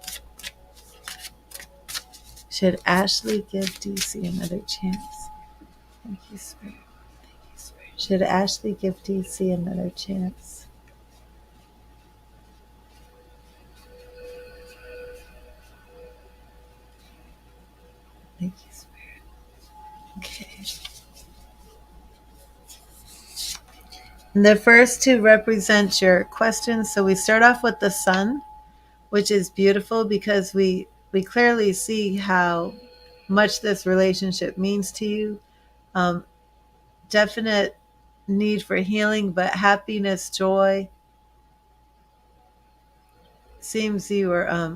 Should Ashley give DC another chance? Thank you, Spirit. Thank you, Spirit. Should Ashley give DC another chance? Thank you, Spirit. Okay. And the first two represent your questions. So we start off with the sun, which is beautiful because we clearly see how much this relationship means to you. Definite need for healing, but happiness, joy. Seems you were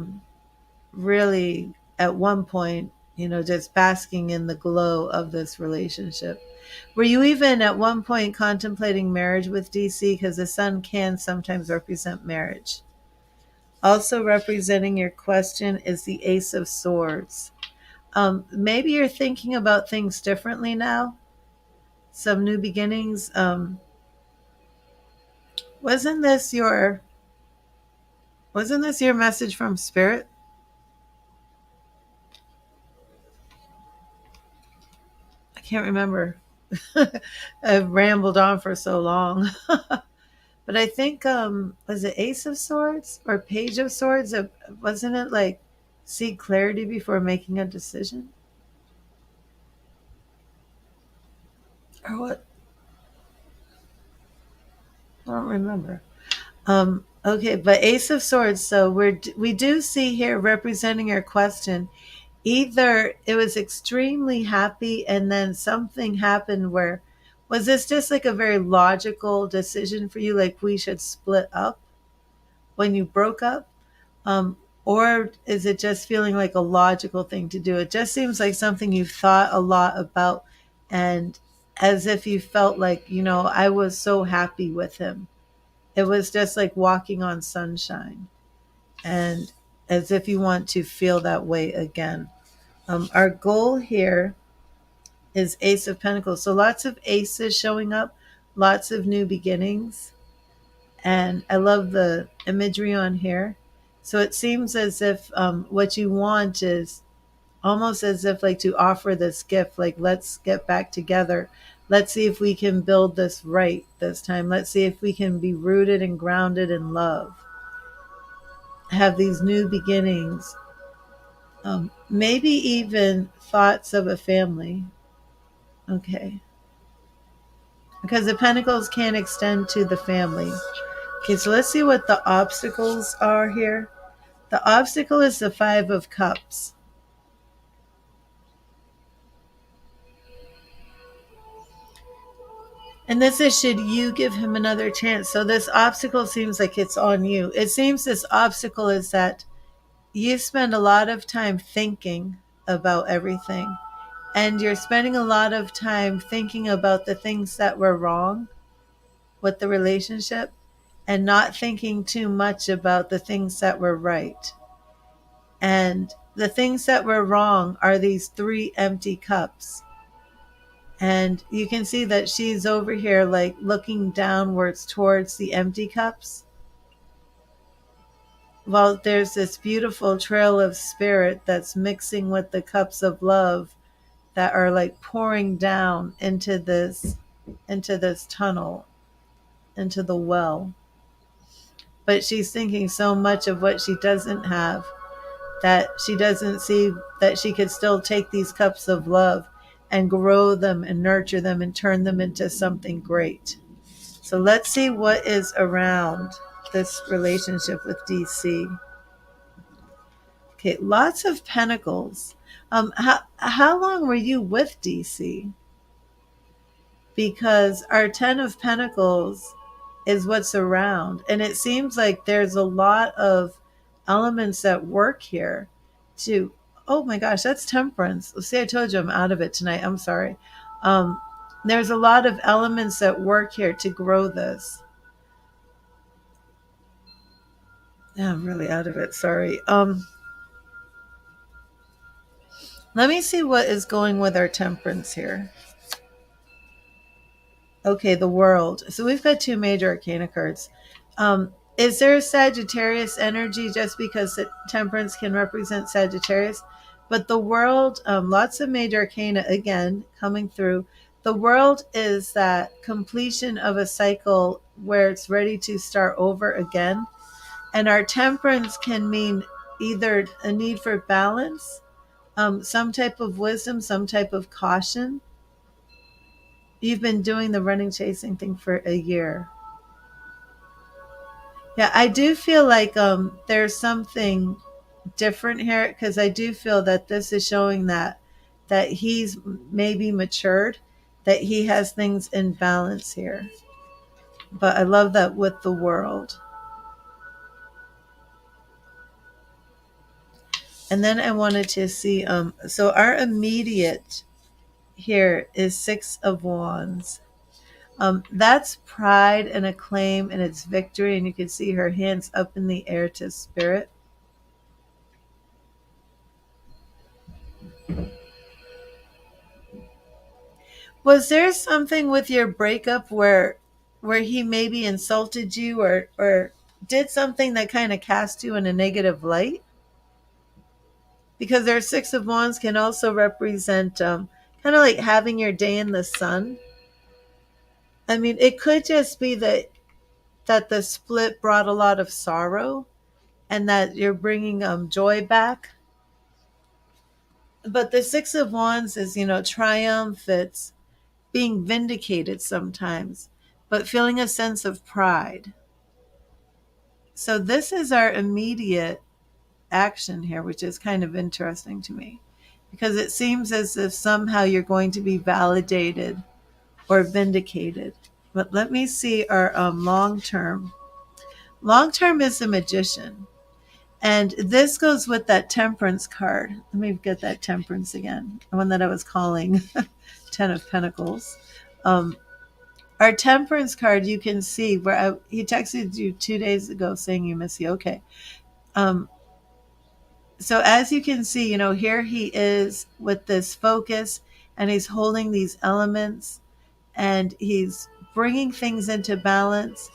really at one point, just basking in the glow of this relationship. Were you even at one point contemplating marriage with DC? Because the sun can sometimes represent marriage. Also representing your question is the Ace of Swords. Maybe you're thinking about things differently now. Some new beginnings. Wasn't this your message from Spirit? I can't remember. I've rambled on for so long. But I think was it Ace of Swords or Page of Swords? Wasn't it like seek clarity before making a decision? Or what? I don't remember. Okay, but Ace of Swords. So we do see here representing your question. Either it was extremely happy and then something happened where was this just like a very logical decision for you, like we should split up when you broke up? Um, or is it just feeling like a logical thing to do? It just seems like something you've thought a lot about, and as if you felt like, I was so happy with him. It was just like walking on sunshine, and as if you want to feel that way again. Our goal here is Ace of Pentacles. So lots of aces showing up, lots of new beginnings. And I love the imagery on here. So it seems as if what you want is almost as if like to offer this gift, like let's get back together. Let's see if we can build this right this time. Let's see if we can be rooted and grounded in love. Have these new beginnings. Maybe even thoughts of a family. Okay. Because the pentacles can extend to the family. Okay, so let's see what the obstacles are here. The obstacle is the Five of Cups. And this is, should you give him another chance? So this obstacle seems like it's on you. It seems this obstacle is that you spend a lot of time thinking about everything. And you're spending a lot of time thinking about the things that were wrong with the relationship and not thinking too much about the things that were right. And the things that were wrong are these 3 empty cups. And you can see that she's over here like looking downwards towards the empty cups. Well, there's this beautiful trail of spirit that's mixing with the cups of love that are like pouring down into this tunnel, into the well. But she's thinking so much of what she doesn't have that she doesn't see that she could still take these cups of love and grow them and nurture them and turn them into something great. So let's see what is around this relationship with DC. Okay, lots of pentacles. How long were you with DC? Because our 10 of Pentacles is what's around. And it seems like there's a lot of elements that work here to, oh my gosh, that's Temperance. See, I told you I'm out of it tonight. I'm sorry. There's a lot of elements that work here to grow this. Yeah, I'm really out of it. Sorry. Let me see what is going with our Temperance here. Okay, the World. So we've got 2 major arcana cards. Is there a Sagittarius energy, just because Temperance can represent Sagittarius? But the World, lots of major arcana again coming through. The World is that completion of a cycle where it's ready to start over again. And our Temperance can mean either a need for balance, some type of wisdom, some type of caution. You've been doing the running, chasing thing for a year. Yeah, I do feel like there's something different here, because I do feel that this is showing that he's maybe matured, that he has things in balance here. But I love that with the World. And then I wanted to see, so our immediate here is 6 of Wands. That's pride and acclaim and it's victory. And you can see her hands up in the air to Spirit. Was there something with your breakup where he maybe insulted you or did something that kind of cast you in a negative light? Because their 6 of Wands can also represent kind of like having your day in the sun. I mean, it could just be that the split brought a lot of sorrow and that you're bringing joy back. But the 6 of Wands is, triumph. It's being vindicated sometimes, but feeling a sense of pride. So this is our immediate action here, which is kind of interesting to me, because it seems as if somehow you're going to be validated or vindicated. But let me see our long term. Long term is the Magician. And this goes with that Temperance card. Let me get that Temperance again, the one that I was calling 10 of Pentacles. Our Temperance card, you can see where he texted you 2 days ago saying you miss you. Okay. So as you can see, here he is with this focus and he's holding these elements and he's bringing things into balance.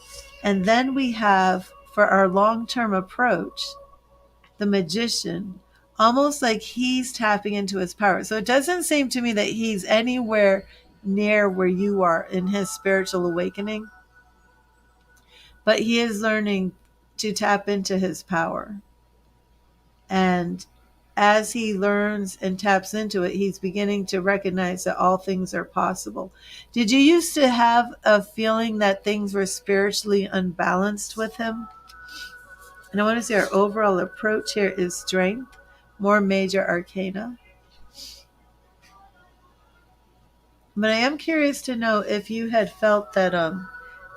And then we have, for our long-term approach, the Magician, almost like he's tapping into his power. So it doesn't seem to me that he's anywhere near where you are in his spiritual awakening, but he is learning to tap into his power. And as he learns and taps into it, he's beginning to recognize that all things are possible. Did you used to have a feeling that things were spiritually unbalanced with him? And I want to see our overall approach here is Strength, more major arcana. But I am curious to know if you had felt that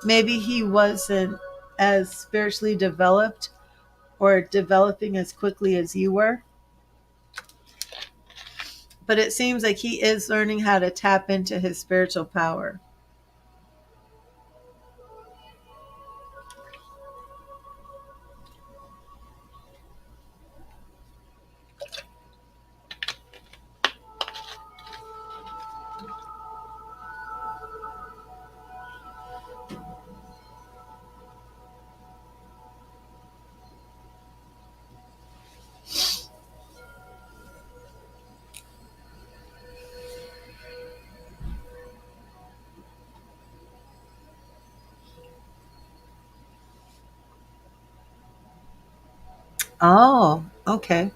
maybe he wasn't as spiritually developed or developing as quickly as you were. But it seems like he is learning how to tap into his spiritual power. Oh, okay.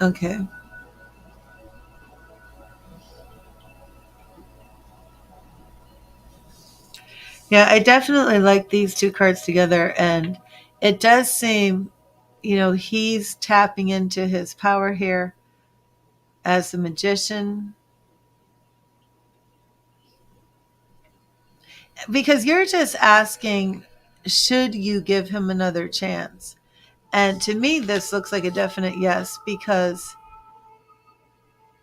Okay. Yeah, I definitely like these two cards together. And it does seem, he's tapping into his power here as a magician, because you're just asking, should you give him another chance? And to me, this looks like a definite yes, because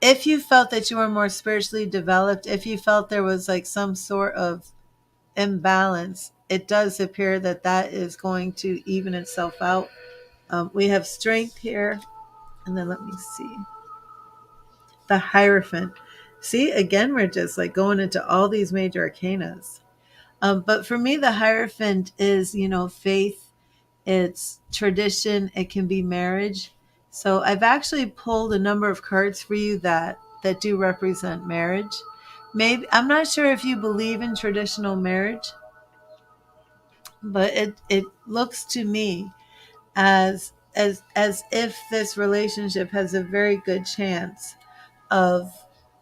if you felt that you were more spiritually developed, if you felt there was like some sort of imbalance, it does appear that that is going to even itself out. We have strength here. And then let me see. The Hierophant. See, again, we're just like going into all these major arcanas. But for me, the Hierophant is, faith, it's tradition, it can be marriage. So I've actually pulled a number of cards for you that do represent marriage. Maybe I'm not sure if you believe in traditional marriage, but it looks to me as if this relationship has a very good chance of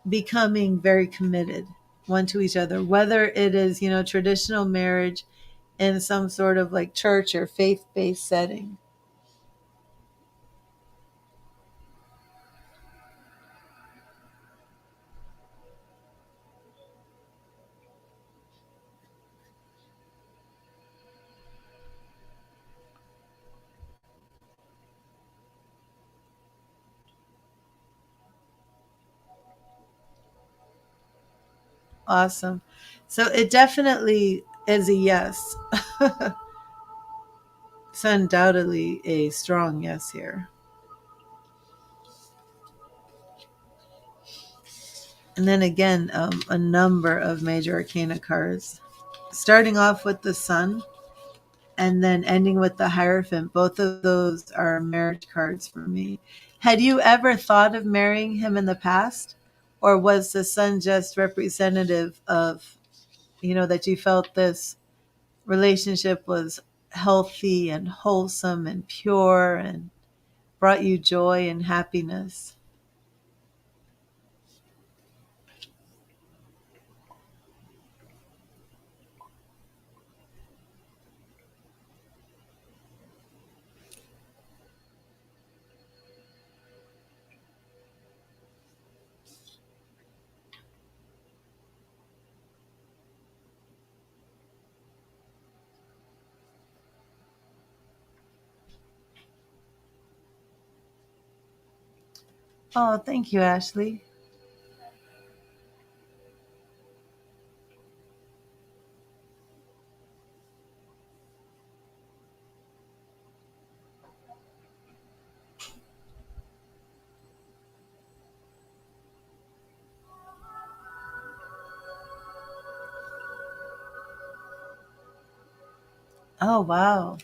becoming very committed one to each other, whether it is, traditional marriage in some sort of like church or faith-based setting. Awesome. So it definitely is a yes. It's undoubtedly a strong yes here. And then again, a number of major arcana cards, starting off with the Sun and then ending with the Hierophant. Both of those are marriage cards for me. Had you ever thought of marrying him in the past? Or was the Sun just representative of, that you felt this relationship was healthy and wholesome and pure and brought you joy and happiness? Oh, thank you, Ashley. Oh, wow.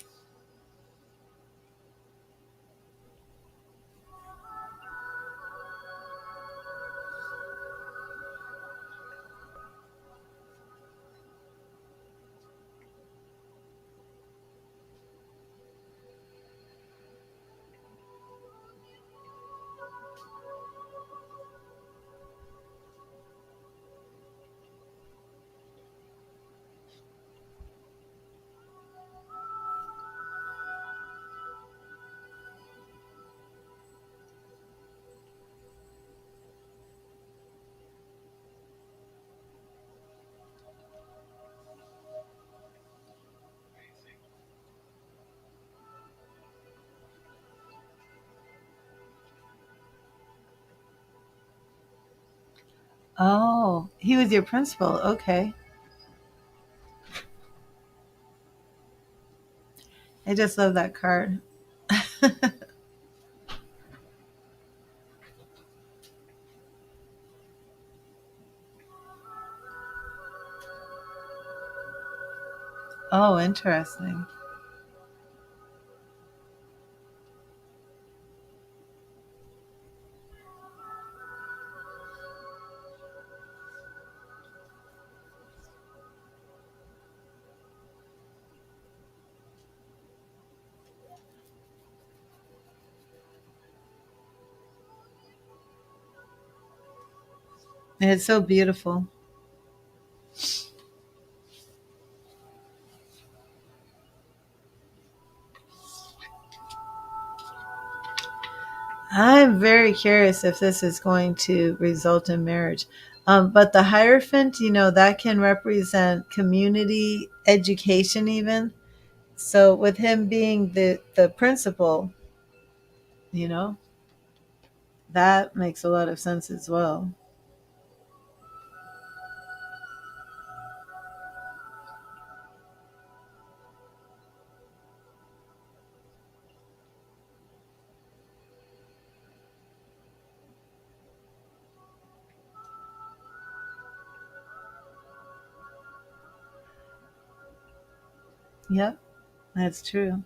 Oh, he was your principal. Okay. I just love that card. Oh, interesting. And it's so beautiful. I'm very curious if this is going to result in marriage. But the Hierophant, that can represent community education, even. So, with him being the principal, you know, that makes a lot of sense as well. Yep, that's true.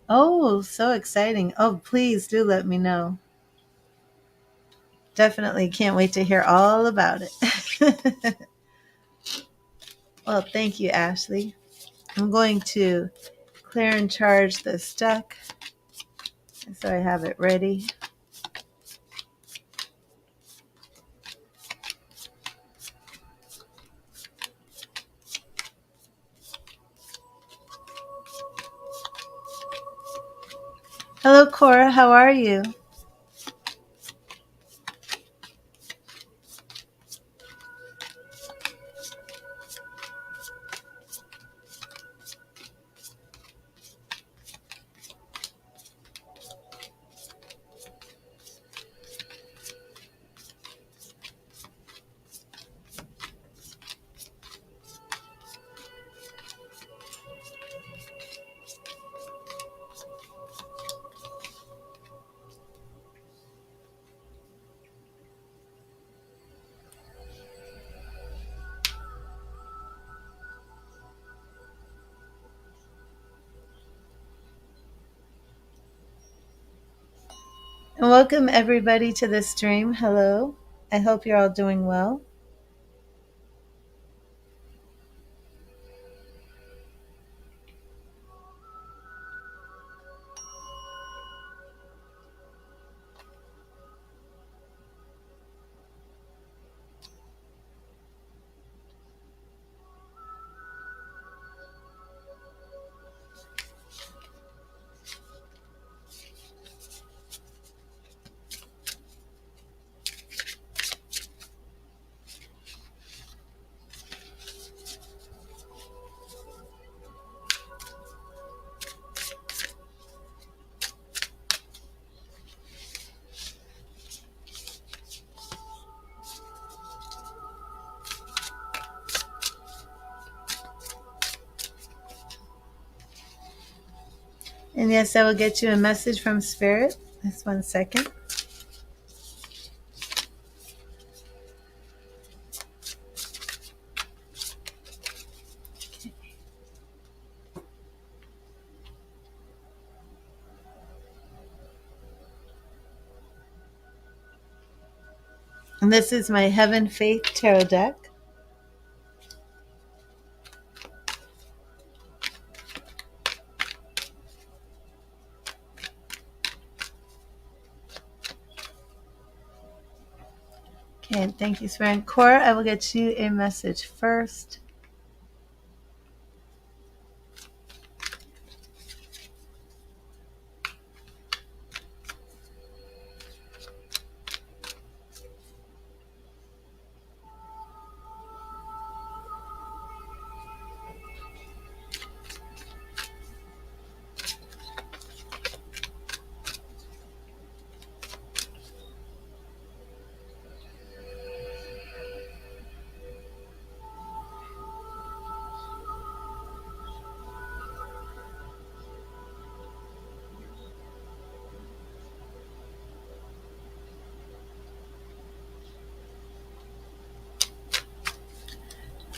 Oh, so exciting. Oh, please do let me know. Definitely can't wait to hear all about it. Well, thank you, Ashley. I'm going to clear and charge this deck so I have it ready. Hello, Cora. How are you? And welcome everybody to the stream. Hello. I hope you're all doing well. And yes, I will get you a message from Spirit. Just 1 second. And this is my Heaven Faith Tarot deck. Okay, thank you, Spirit. And Cora, I will get you a message first.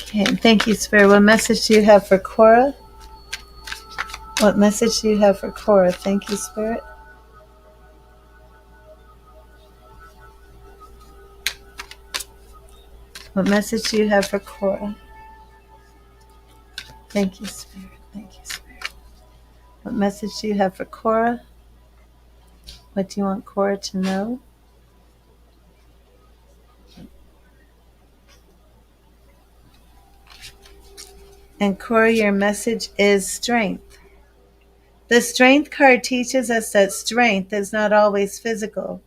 Okay, thank you, Spirit. What message do you have for Cora? What message do you have for Cora? Thank you, Spirit. What message do you have for Cora? Thank you, Spirit. Thank you, Spirit. What message do you have for Cora? What do you want Cora to know? And Cora, your message is strength. The Strength card teaches us that strength is not always physical.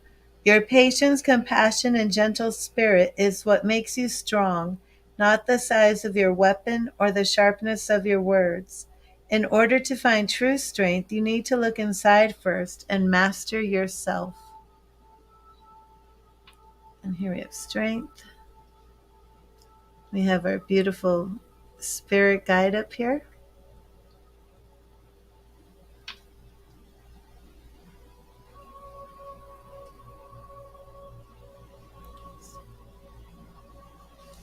Your patience, compassion, and gentle spirit is what makes you strong, not the size of your weapon or the sharpness of your words. In order to find true strength, you need to look inside first and master yourself. And here we have strength. We have our beautiful spirit guide up here.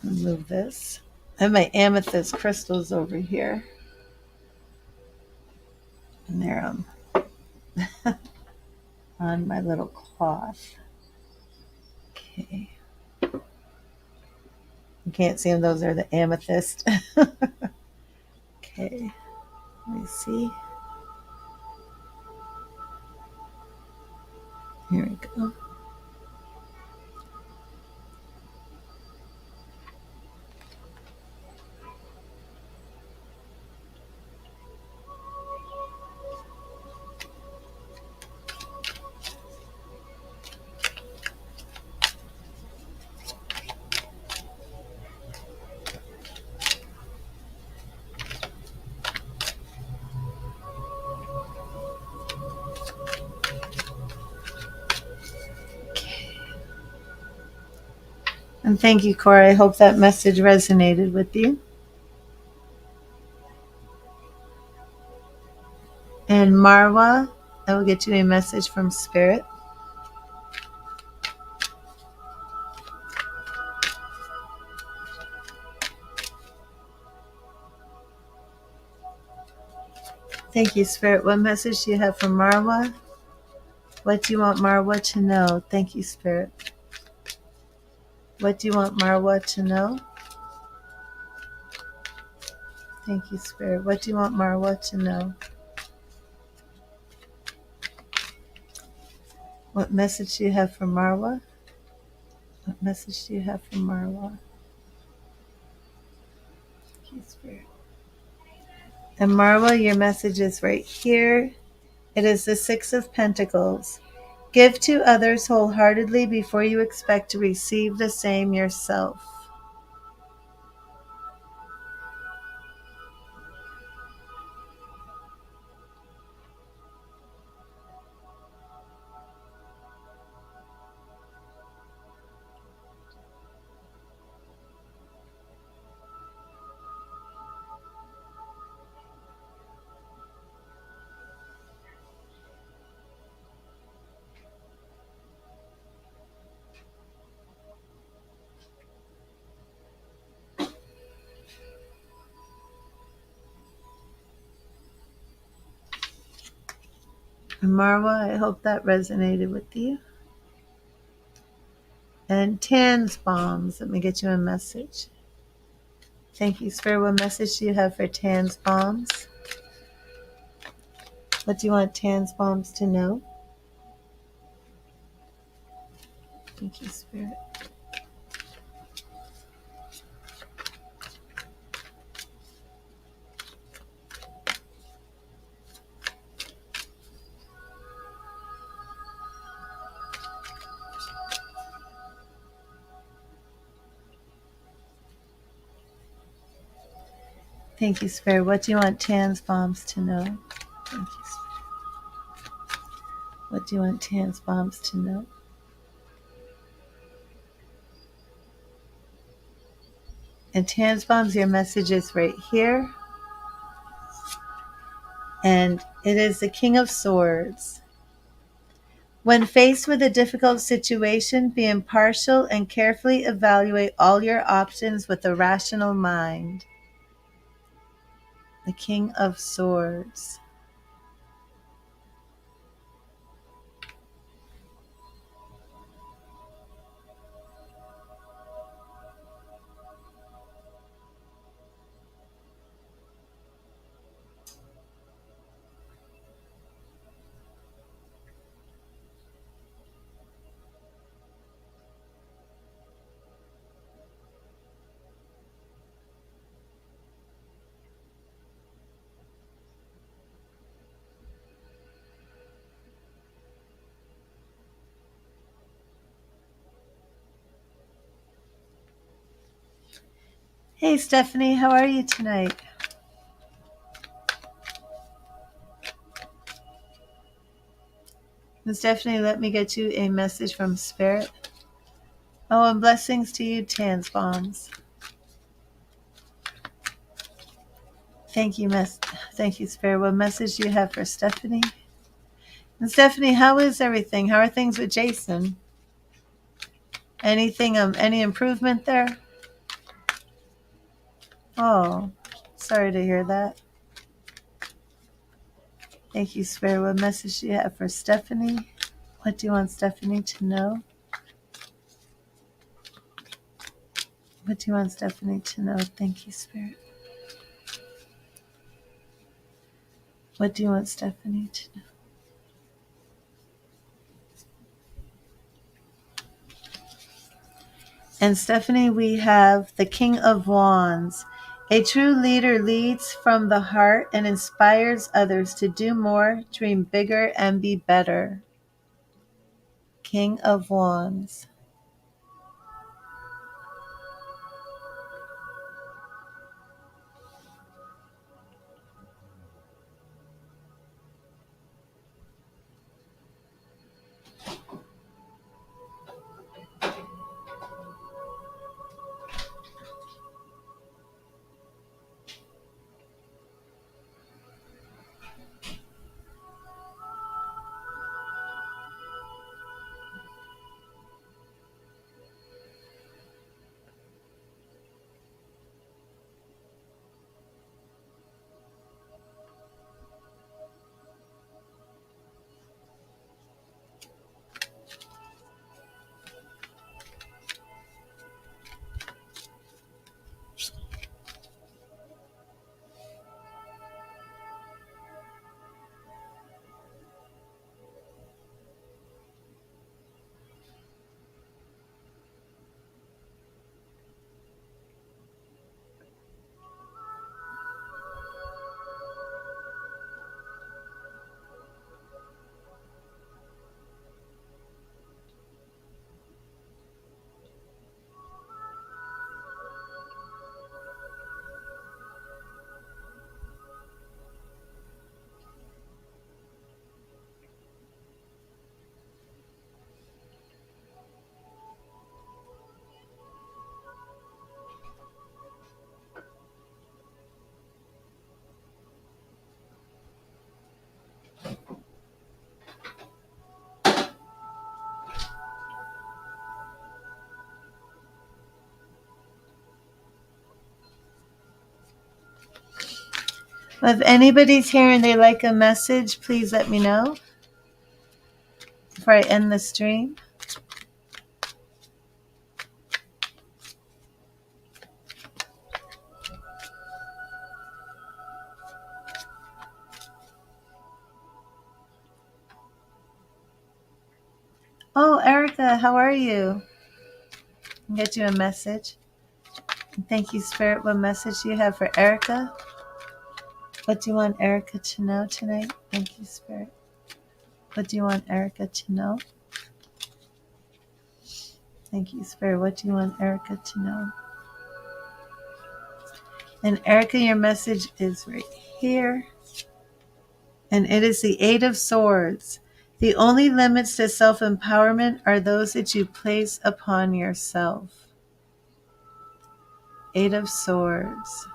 Move this. I have my amethyst crystals over here. And they're on my little cloth. Okay. You can't see them. Those are the amethyst. Okay. Let me see. Here we go. And thank you, Cora. I hope that message resonated with you. And Marwa, I will get you a message from Spirit. Thank you, Spirit. What message do you have for Marwa? What do you want Marwa to know? Thank you, Spirit. What do you want Marwa to know? Thank you, Spirit. What do you want Marwa to know? What message do you have for Marwa? What message do you have for Marwa? Thank you, Spirit. And Marwa, your message is right here. It is the Six of Pentacles. Give to others wholeheartedly before you expect to receive the same yourself. And Marwa, I hope that resonated with you. And Tan's bombs. Let me get you a message. Thank you, Spirit. What message do you have for Tan's bombs? What do you want Tan's bombs to know? Thank you, Spirit. Thank you, Spirit. What do you want Tan's bombs to know? Thank you, Spirit. What do you want Tan's bombs to know? And Tan's bombs, your message is right here. And it is the King of Swords. When faced with a difficult situation, be impartial and carefully evaluate all your options with a rational mind. The King of Swords. Hey, Stephanie, how are you tonight? And Stephanie, let me get you a message from Spirit. Oh, and blessings to you, Tan's bombs. Thank you, Thank you, Spirit. What message do you have for Stephanie? And Stephanie, how is everything? How are things with Jason? Anything? Any improvement there? Oh, sorry to hear that. Thank you, Spirit. What message do you have for Stephanie? What do you want Stephanie to know? What do you want Stephanie to know? Thank you, Spirit. What do you want Stephanie to know? And Stephanie, we have the King of Wands. A true leader leads from the heart and inspires others to do more, dream bigger, and be better. King of Wands. If anybody's here and they like a message, please let me know. before I end the stream? Oh, Erica, how are you? I'll get you a message. Thank you, Spirit. What message do you have for Erica? What do you want Erica to know tonight? Thank you, Spirit. What do you want Erica to know? Thank you, Spirit. What do you want Erica to know? And Erica, your message is right here. And it is the Eight of Swords. The only limits to self-empowerment are those that you place upon yourself. Eight of Swords.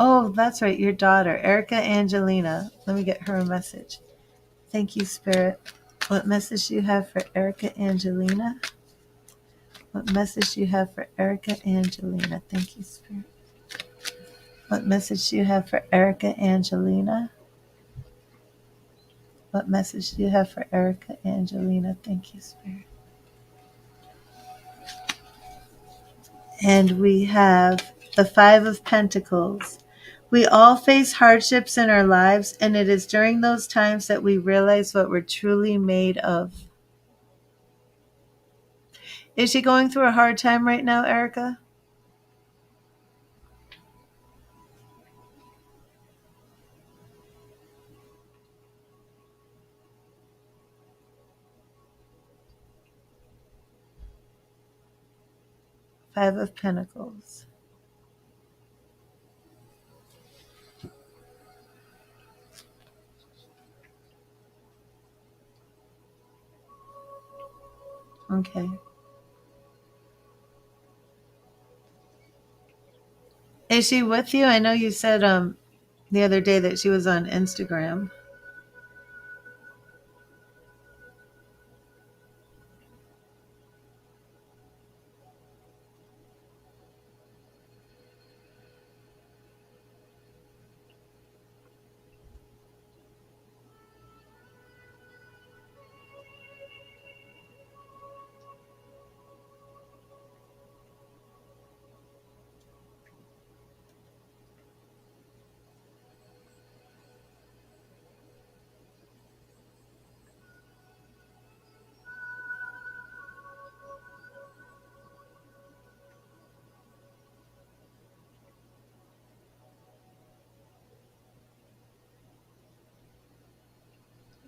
Oh, that's right, your daughter, Erica Angelina. Let me get her a message. Thank you, Spirit. What message do you have for Erica Angelina? What message do you have for Erica Angelina? Thank you, Spirit. What message do you have for Erica Angelina? What message do you have for Erica Angelina? Thank you, Spirit. And we have the Five of Pentacles. We all face hardships in our lives, and it is during those times that we realize what we're truly made of. Is she going through a hard time right now, Erica? Five of Pentacles. Okay. Is she with you? I know you said the other day that she was on Instagram.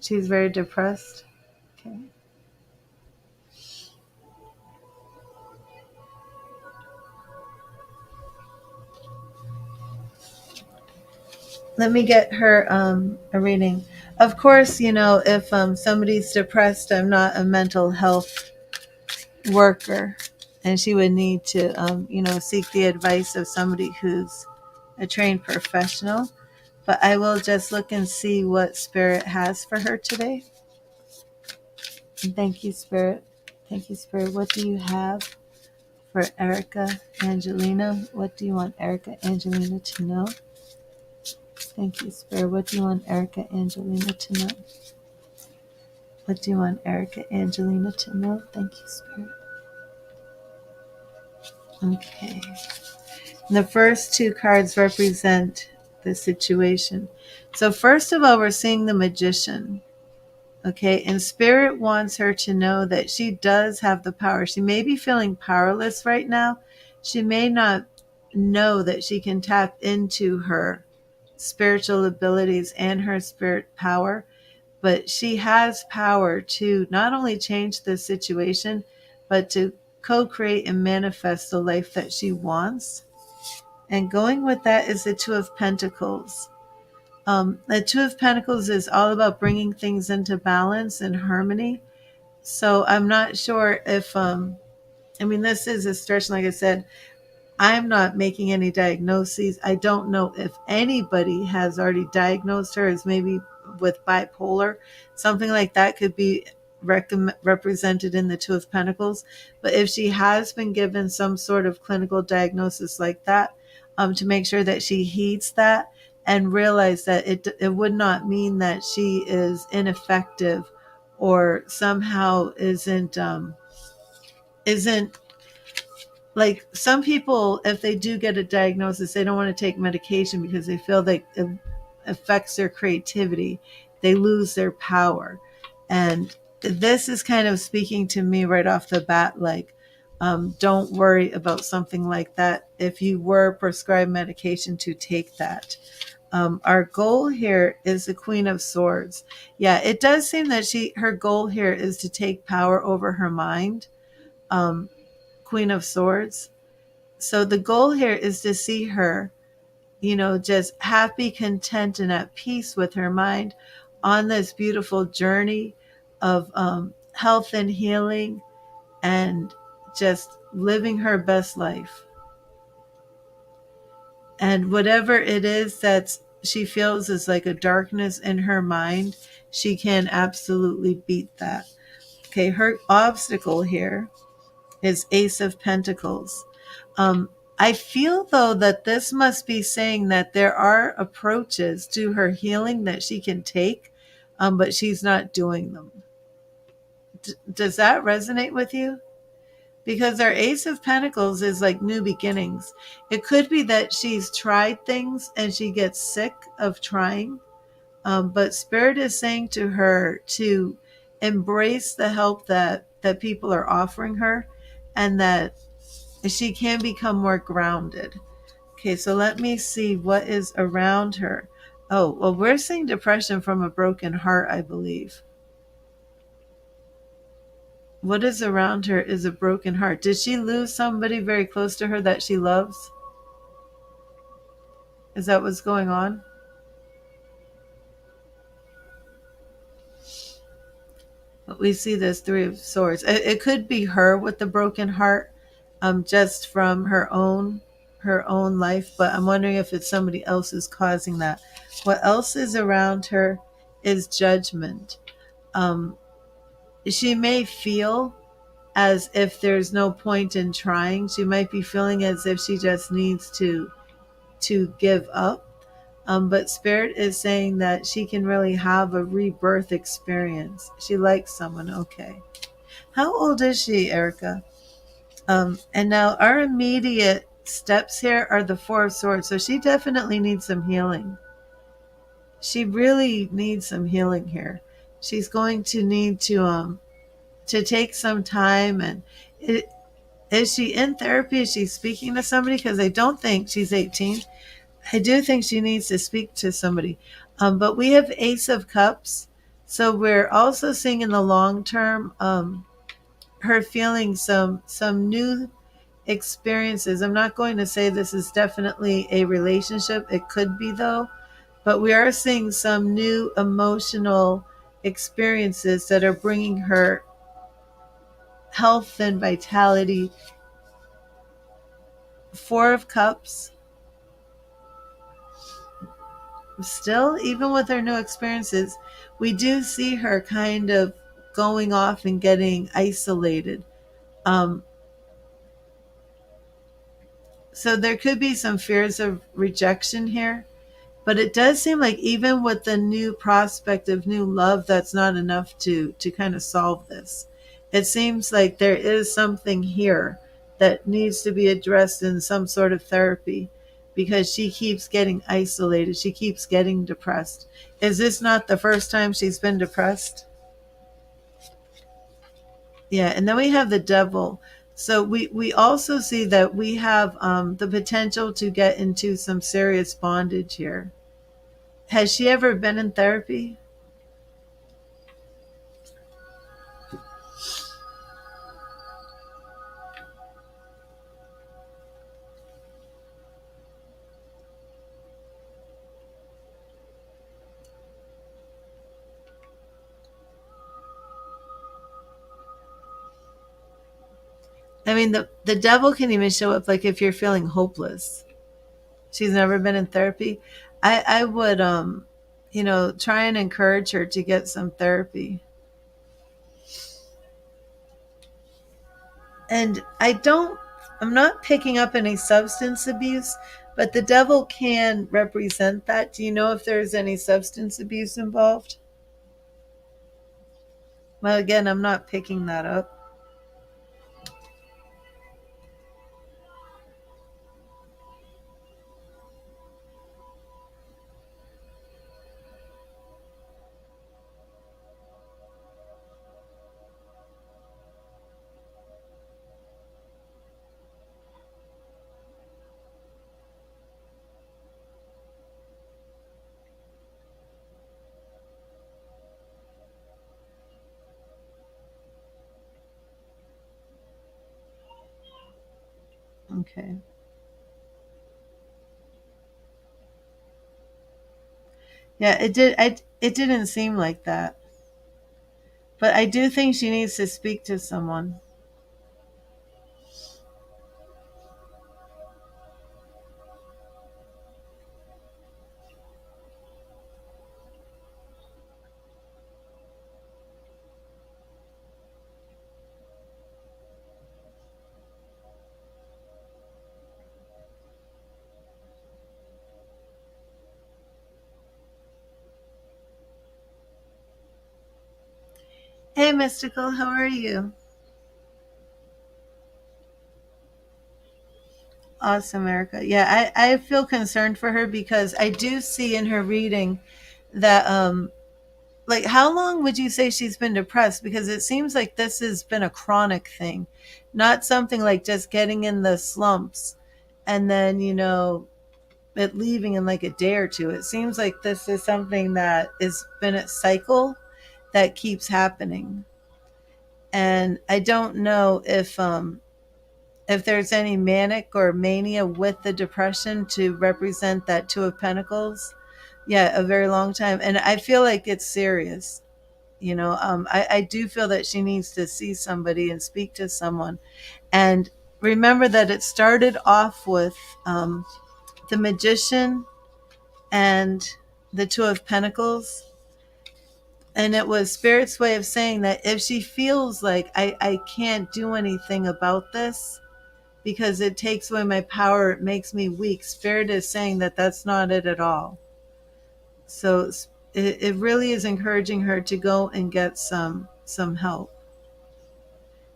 She's very depressed. Okay. Let me get her a reading. Of course, if somebody's depressed, I'm not a mental health worker, and she would need to, seek the advice of somebody who's a trained professional. But I will just look and see what Spirit has for her today. And thank you, Spirit. Thank you, Spirit. What do you have for Erica Angelina? What do you want Erica Angelina to know? Thank you, Spirit. What do you want Erica Angelina to know? What do you want Erica Angelina to know? Thank you, Spirit. Okay. And the first two cards represent the situation. So first of all, we're seeing the Magician. Okay. And Spirit wants her to know that she does have the power. She may be feeling powerless right now. She may not know that she can tap into her spiritual abilities and her spirit power, but she has power to not only change the situation, but to co-create and manifest the life that she wants. And going with that is the Two of Pentacles. The Two of Pentacles is all about bringing things into balance and harmony. So I'm not sure if, this is a stretch. Like I said, I'm not making any diagnoses. I don't know if anybody has already diagnosed her as maybe with bipolar. Something like that could be represented in the Two of Pentacles. But if she has been given some sort of clinical diagnosis like that, to make sure that she heeds that and realize that it would not mean that she is ineffective or somehow isn't like some people, if they do get a diagnosis, they don't want to take medication because they feel that it affects their creativity. They lose their power. And this is kind of speaking to me right off the bat, like, don't worry about something like that. If you were prescribed medication, to take that. Our goal here is the Queen of Swords. Yeah, it does seem that her goal here is to take power over her mind. Queen of Swords. So the goal here is to see her, just happy, content, and at peace with her mind on this beautiful journey of health and healing and just living her best life. And whatever it is that she feels is like a darkness in her mind, she can absolutely beat that. Okay, her obstacle here is Ace of Pentacles. I feel, though, that this must be saying that there are approaches to her healing that she can take, but she's not doing them. Does that resonate with you? Because our Ace of Pentacles is like new beginnings. It could be that she's tried things and she gets sick of trying, but Spirit is saying to her to embrace the help that people are offering her, and that she can become more grounded. Okay, so let me see what is around her. Oh, well, we're seeing depression from a broken heart, I believe. What is around her is a broken heart. Did she lose somebody very close to her that she loves? Is that what's going on? But we see this Three of Swords. It could be her with the broken heart, just from her own life. But I'm wondering if it's somebody else who's causing that. What else is around her is judgment. She may feel as if there's no point in trying. She might be feeling as if she just needs to give up. But Spirit is saying that she can really have a rebirth experience. She likes someone. Okay. How old is she, Erica? And now our immediate steps here are the Four of Swords. So she definitely needs some healing. She really needs some healing here. She's going to need to take some time. And is she in therapy? Is she speaking to somebody? Because I don't think she's 18. I do think she needs to speak to somebody. But we have Ace of Cups. So we're also seeing in the long term her feeling some new experiences. I'm not going to say this is definitely a relationship. It could be, though. But we are seeing some new emotional experiences that are bringing her health and vitality. Four of Cups. Still, even with her new experiences, we do see her kind of going off and getting isolated. So there could be some fears of rejection here. But it does seem like even with the new prospect of new love, that's not enough to kind of solve this. It seems like there is something here that needs to be addressed in some sort of therapy, because she keeps getting isolated. She keeps getting depressed. Is this not the first time she's been depressed? Yeah, and then we have the Devil. So we also see that we have the potential to get into some serious bondage here. Has she ever been in therapy? I mean, the devil can even show up like if you're feeling hopeless. She's never been in therapy. I would try and encourage her to get some therapy. And I'm not picking up any substance abuse, But the devil can represent that. Do you know if there's any substance abuse involved? Well, again, I'm not picking that up. Okay. Yeah, it didn't seem like that. But I do think she needs to speak to someone. Hey, Mystical, how are you? Awesome, Erica. Yeah, I feel concerned for her because I do see in her reading that like how long would you say she's been depressed? Because it seems like this has been a chronic thing, not something like just getting in the slumps and then, it leaving in like a day or two. It seems like this is something that has been a cycle that keeps happening. And I don't know if there's any manic or mania with the depression to represent that Two of Pentacles. Yeah, a very long time. And I feel like it's serious. I do feel that she needs to see somebody and speak to someone. And remember that it started off with the Magician and the Two of Pentacles. And it was Spirit's way of saying that if she feels like I can't do anything about this, because it takes away my power, it makes me weak. Spirit is saying that that's not it at all. So it really is encouraging her to go and get some help.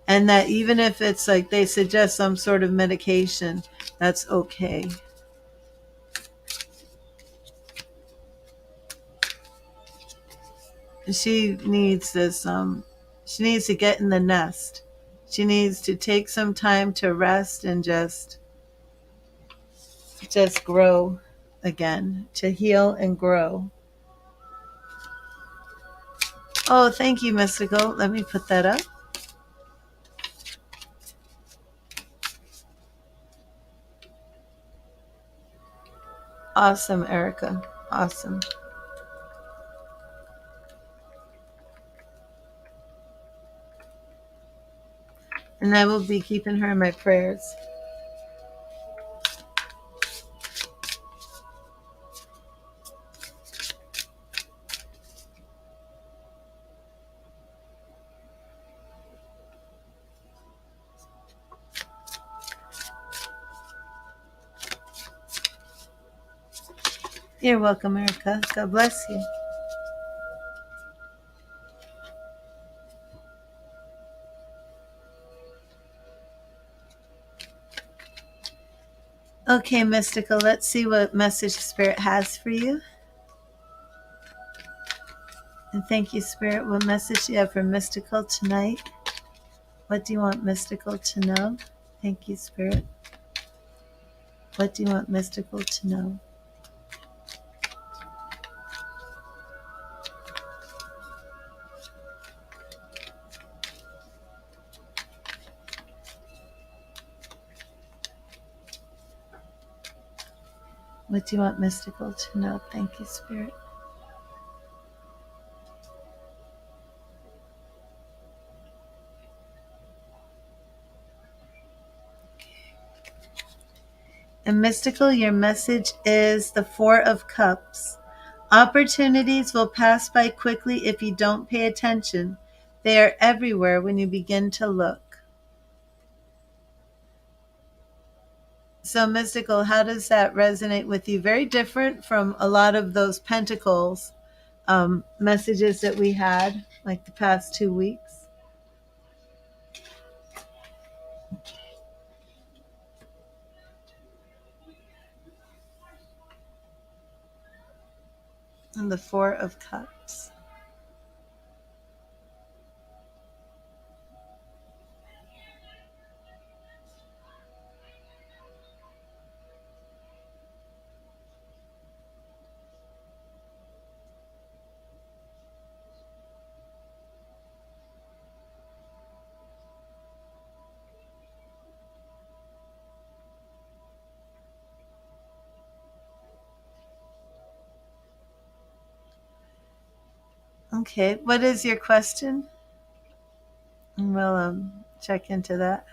And that even if it's like they suggest some sort of medication, that's okay. She needs this she needs to get in the nest. She needs to take some time to rest and just grow again, to heal and grow. Oh, thank you, Mystical. Let me put that up. Awesome, Erica. Awesome. And I will be keeping her in my prayers. You're welcome, Erica. God bless you. Okay, Mystical, let's see what message Spirit has for you. And thank you, Spirit. What message do you have for Mystical tonight? What do you want Mystical to know? Thank you, Spirit. What do you want Mystical to know? What do you want Mystical to know? Thank you, Spirit. And Mystical, your message is the Four of Cups. Opportunities will pass by quickly if you don't pay attention. They are everywhere when you begin to look. So mystical, how does that resonate with you? Very different from a lot of those Pentacles messages that we had like the past 2 weeks. And the Four of Cups. Okay, what is your question? And we'll check into that.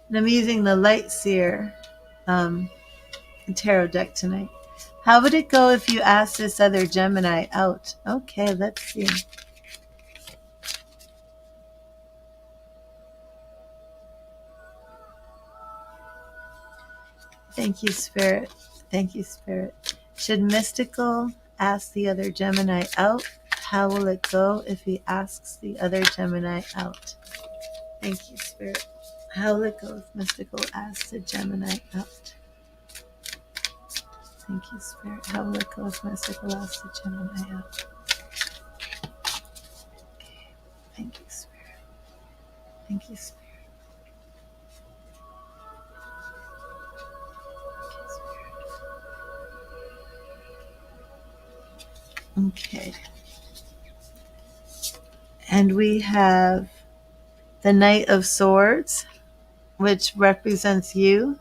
And I'm using the Light Seer tarot deck tonight. How would it go if you asked this other Gemini out? Okay, let's see. Thank you, Spirit. Thank you, Spirit. Should Mystical ask the other Gemini out? How will it go if he asks the other Gemini out? Thank you, Spirit. How will it go if Mystical asks the Gemini out? Thank you, Spirit. How will it go if Mystical asks the Gemini out? Okay. Thank you, Spirit. Thank you, Spirit. Okay. And we have the Knight of Swords, which represents you.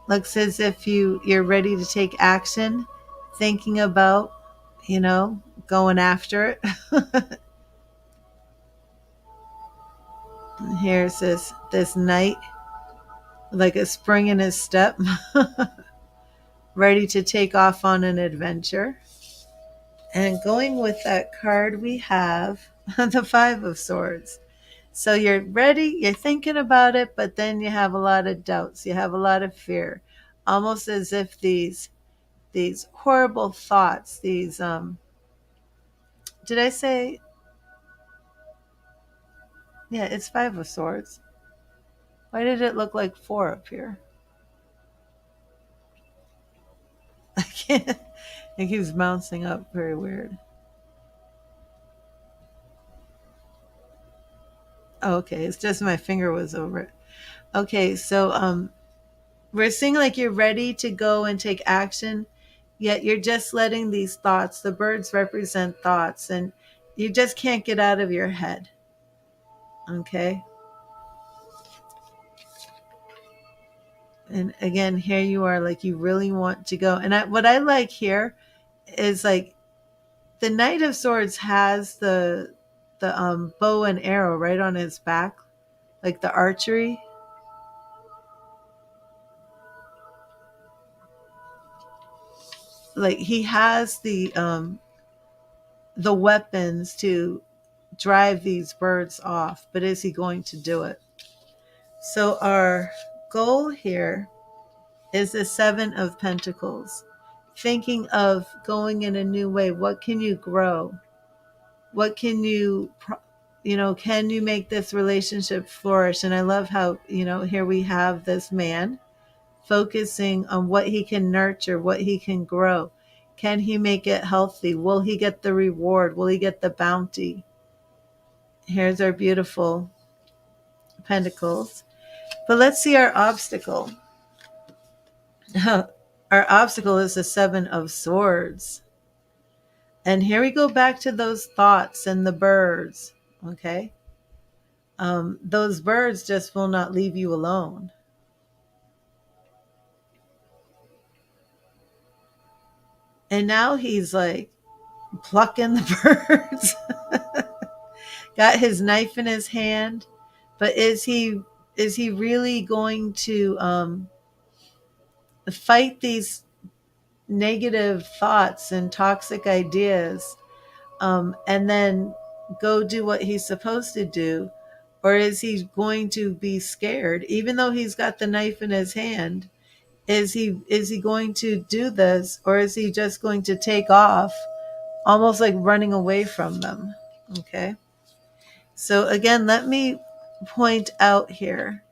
Looks as if you're ready to take action, thinking about, going after it. Here's this knight, like a spring in his step, ready to take off on an adventure. And going with that card, we have the Five of Swords. So you're ready, you're thinking about it, but then you have a lot of doubts. You have a lot of fear, almost as if these horrible thoughts, these did I say, yeah, it's Five of Swords. Why did it look like four up here? I can't. It keeps bouncing up. Very weird. Oh, okay. It's just my finger was over it. Okay, so we're seeing like you're ready to go and take action, yet you're just letting these thoughts, the birds represent thoughts, and you just can't get out of your head. Okay. And again, here you are, like you really want to go. And what I like here is like the Knight of Swords has the bow and arrow right on his back, like the archery. Like he has the weapons to drive these birds off, but is he going to do it? So our goal here is the Seven of Pentacles. Thinking of going in a new way. What can you grow? What can can you make this relationship flourish? And I love how, here we have this man focusing on what he can nurture, what he can grow. Can he make it healthy? Will he get the reward? Will he get the bounty? Here's our beautiful Pentacles. But let's see our obstacle. Our obstacle is the Seven of Swords. And here we go back to those thoughts and the birds. Okay. those birds just will not leave you alone. And now he's like plucking the birds, got his knife in his hand. But is he really going to fight these negative thoughts and toxic ideas, and then go do what he's supposed to do? Or is he going to be scared, even though he's got the knife in his hand? Is he going to do this, or is he just going to take off, almost like running away from them? Okay. So again, let me point out here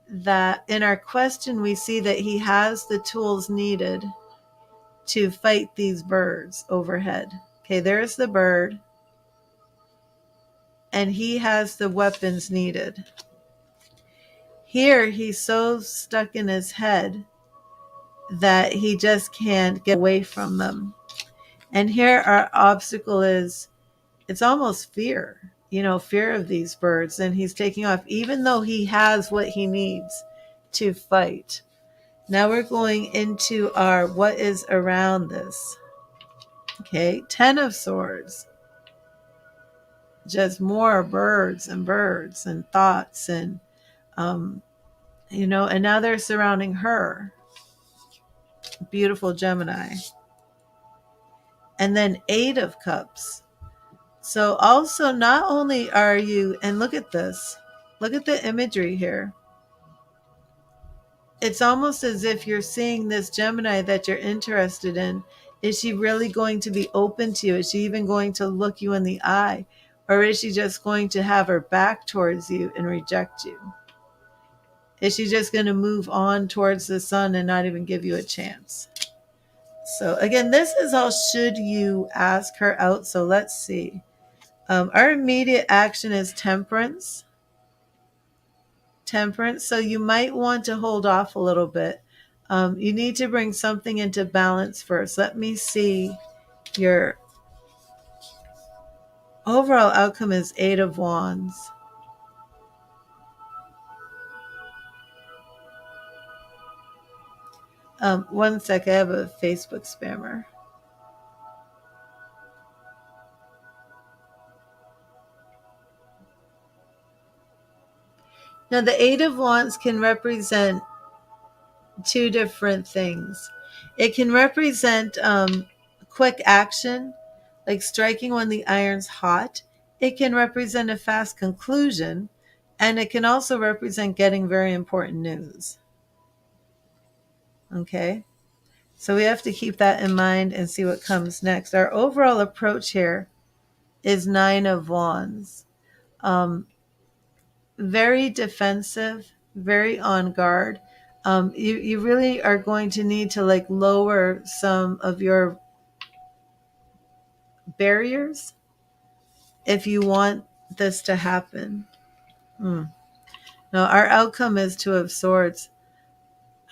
that in our question, we see that he has the tools needed to fight these birds overhead. Okay, there's the bird, and he has the weapons needed. Here, he's so stuck in his head that he just can't get away from them. And here, our obstacle is, it's almost fear, fear of these birds. And he's taking off, even though he has what he needs to fight. Now we're going into our what is around this. Okay, 10 of Swords. Just more birds and thoughts and, and now they're surrounding her. Beautiful Gemini. And then 8 of Cups. So also, not only are you, and look at this, look at the imagery here. It's almost as if you're seeing this Gemini that you're interested in. Is she really going to be open to you? Is she even going to look you in the eye? Or is she just going to have her back towards you and reject you? Is she just going to move on towards the sun and not even give you a chance? So again, this is all should you ask her out. So let's see. Our immediate action is Temperance. So you might want to hold off a little bit. You need to bring something into balance first. Let me see. Your overall outcome is 8 of Wands. One sec, I have a Facebook spammer. Now, the 8 of Wands can represent 2 different things. It can represent quick action, like striking when the iron's hot. It can represent a fast conclusion, and it can also represent getting very important news. Okay, so we have to keep that in mind and see what comes next. Our overall approach here is 9 of Wands. Very defensive, very on guard. You really are going to need to lower some of your barriers if you want this to happen. Now, our outcome is 2 of Swords.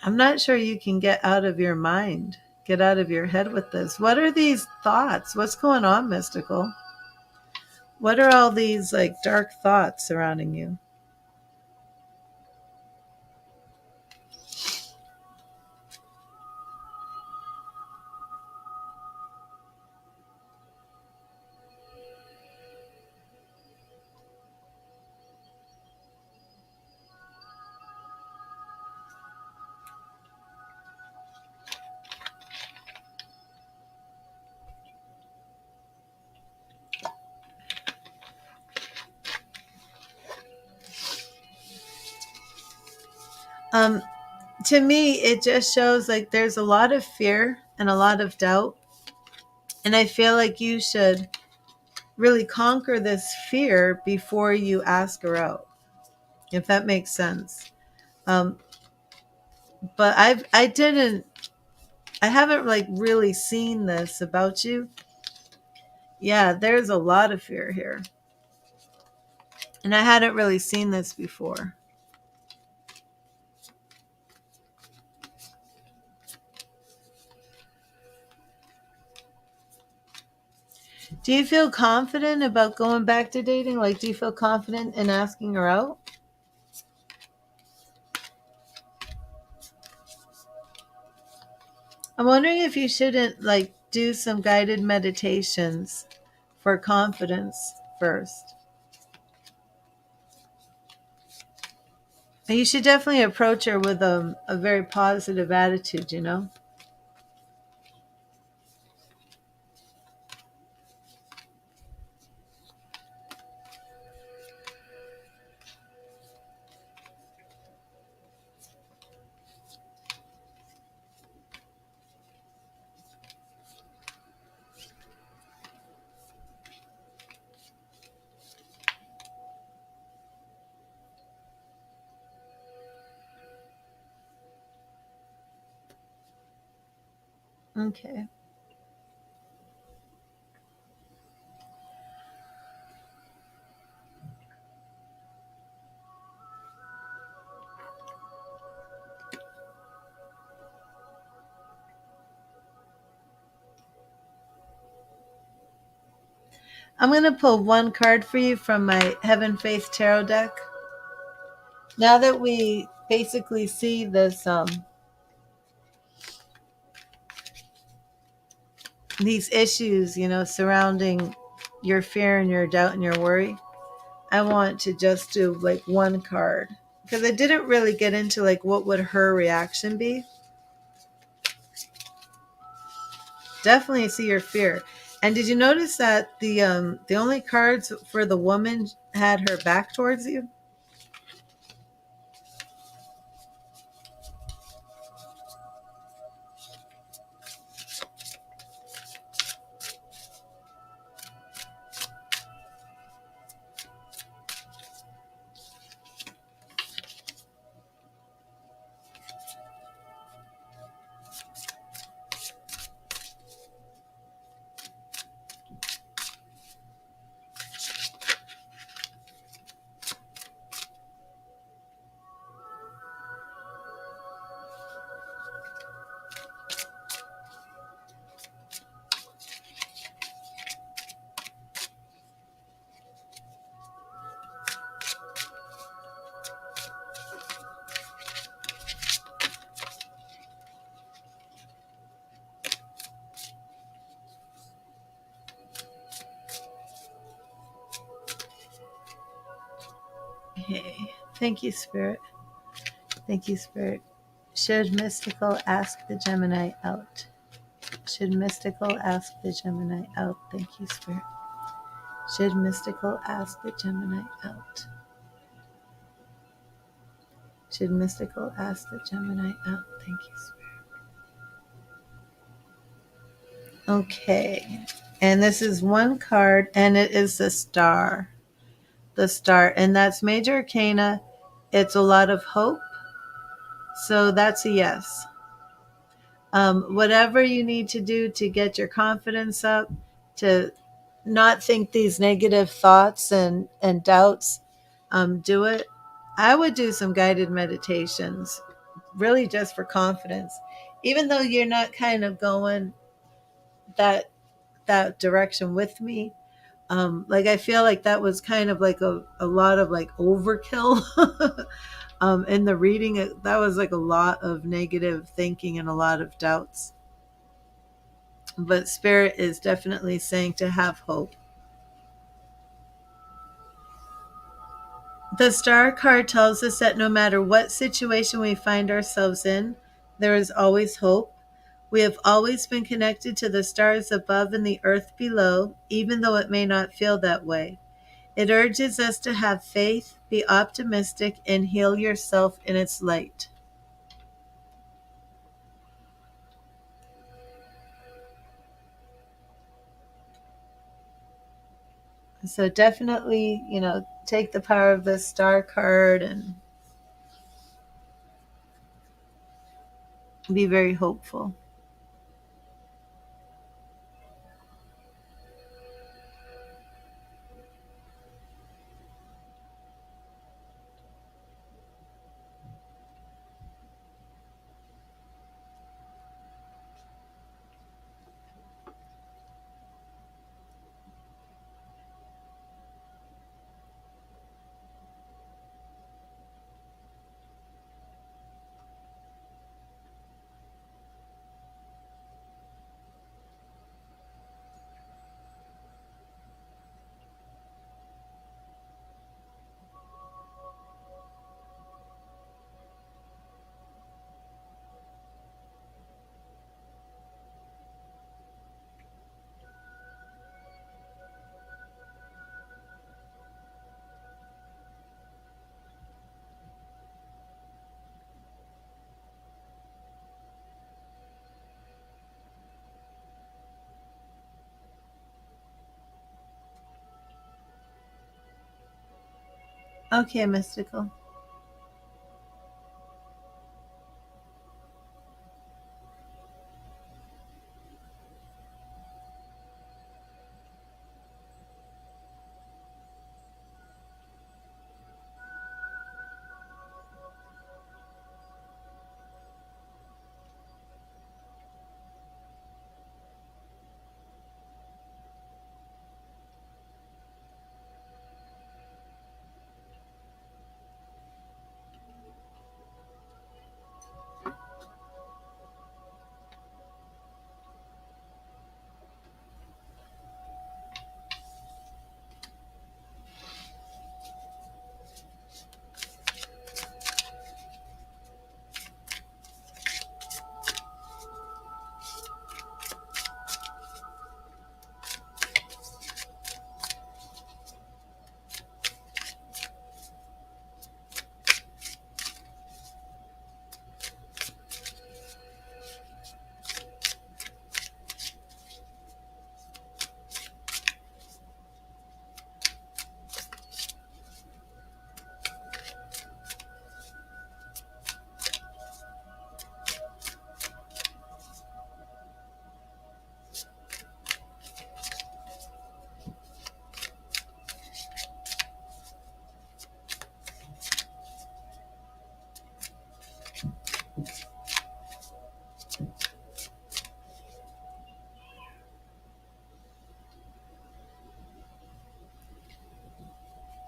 I'm not sure you can get out of your mind, get out of your head with this. What are these thoughts? What's going on, Mystical? What are all these dark thoughts surrounding you? To me, it just shows there's a lot of fear and a lot of doubt. And I feel like you should really conquer this fear before you ask her out, if that makes sense. But I haven't really seen this about you. Yeah, there's a lot of fear here. And I hadn't really seen this before. Do you feel confident about going back to dating? Like, do you feel confident in asking her out? I'm wondering if you shouldn't like do some guided meditations for confidence first. And you should definitely approach her with a very positive attitude, you know? Okay. I'm going to pull one card for you from my Heaven Faith Tarot deck. Now that we basically see this, these issues, you know, surrounding your fear and your doubt and your worry, I want to just do like one card because I didn't really get into like what would her reaction be. Definitely see your fear. And did you notice that the only cards for the woman had her back towards you? Okay. Thank you, Spirit. Thank you, Spirit. Should Mystical ask the Gemini out? Should Mystical ask the Gemini out? Thank you, Spirit. Should Mystical ask the Gemini out? Should Mystical ask the Gemini out? Thank you, Spirit. Okay. And this is one card, and it is the Star. The Star. And that's Major Arcana. It's a lot of hope. So that's a yes. Whatever you need to do to get your confidence up, to not think these negative thoughts and doubts, do it. I would do some guided meditations, really just for confidence, even though you're not kind of going that that direction with me. Like I feel like that was kind of like a lot of like overkill. In the reading, that was like a lot of negative thinking and a lot of doubts. But Spirit is definitely saying to have hope. The Star card tells us that no matter what situation we find ourselves in, there is always hope. We have always been connected to the stars above and the earth below, even though it may not feel that way. It urges us to have faith, be optimistic, and heal yourself in its light. So definitely, you know, take the power of the Star card and be very hopeful. Okay, Mystical.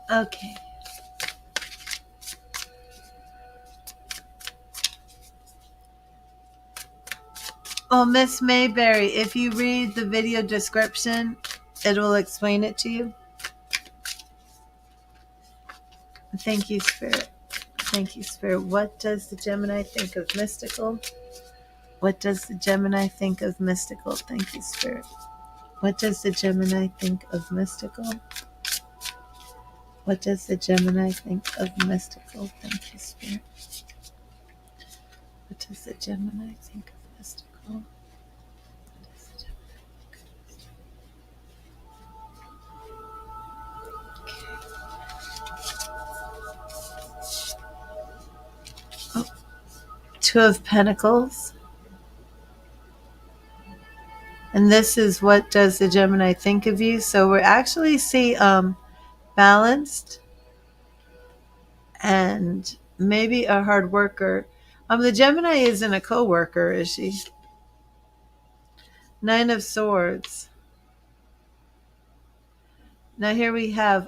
Okay. Oh, Miss Mayberry, if you read the video description, it will explain it to you. Thank you, Spirit. Thank you, Spirit. What does the Gemini think of mystical? What does the Gemini think of mystical? Thank you, Spirit. What does the Gemini think of mystical? What does the Gemini think of mystical? Thank you, Spirit. What does the Gemini think of mystical? What does the Gemini think of- Oh, Two of Pentacles. And this is what does the Gemini think of you. So we're actually see balanced and maybe a hard worker. The Gemini isn't a co-worker, is she? Nine of Swords. Now here we have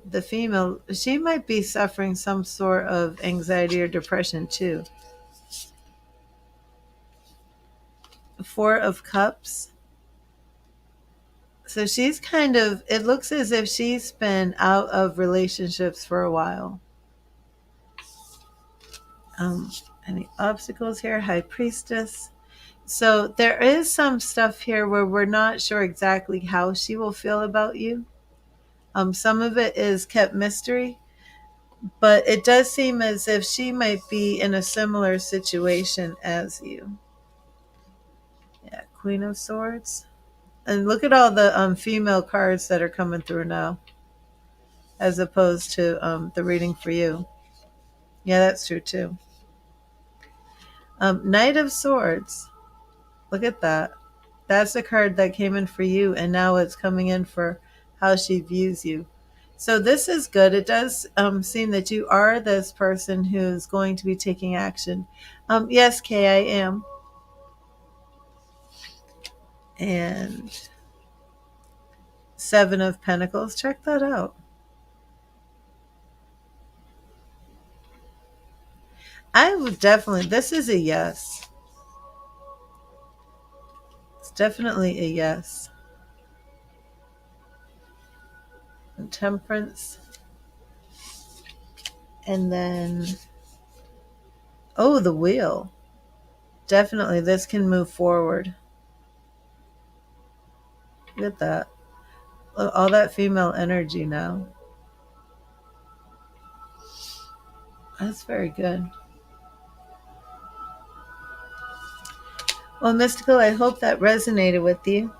the female. She might be suffering some sort of anxiety or depression too. Four of Cups. So she's kind of, it looks as if she's been out of relationships for a while. Any obstacles here? High Priestess. So there is some stuff here where we're not sure exactly how she will feel about you. Some of it is kept mystery, but it does seem as if she might be in a similar situation as you. Yeah, Queen of Swords. And look at all the female cards that are coming through now, as opposed to the reading for you. Yeah, that's true too. Knight of Swords. Look at that. That's the card that came in for you, and now it's coming in for how she views you. So this is good. It does seem that you are this person who's going to be taking action. Yes, Kay, I am. And Seven of Pentacles. Check that out. I would definitely, this is a yes. It's definitely a yes. And Temperance. And then, oh, the Wheel. Definitely, this can move forward. Look at that. All that female energy now. That's very good. Well, Mystical, I hope that resonated with you.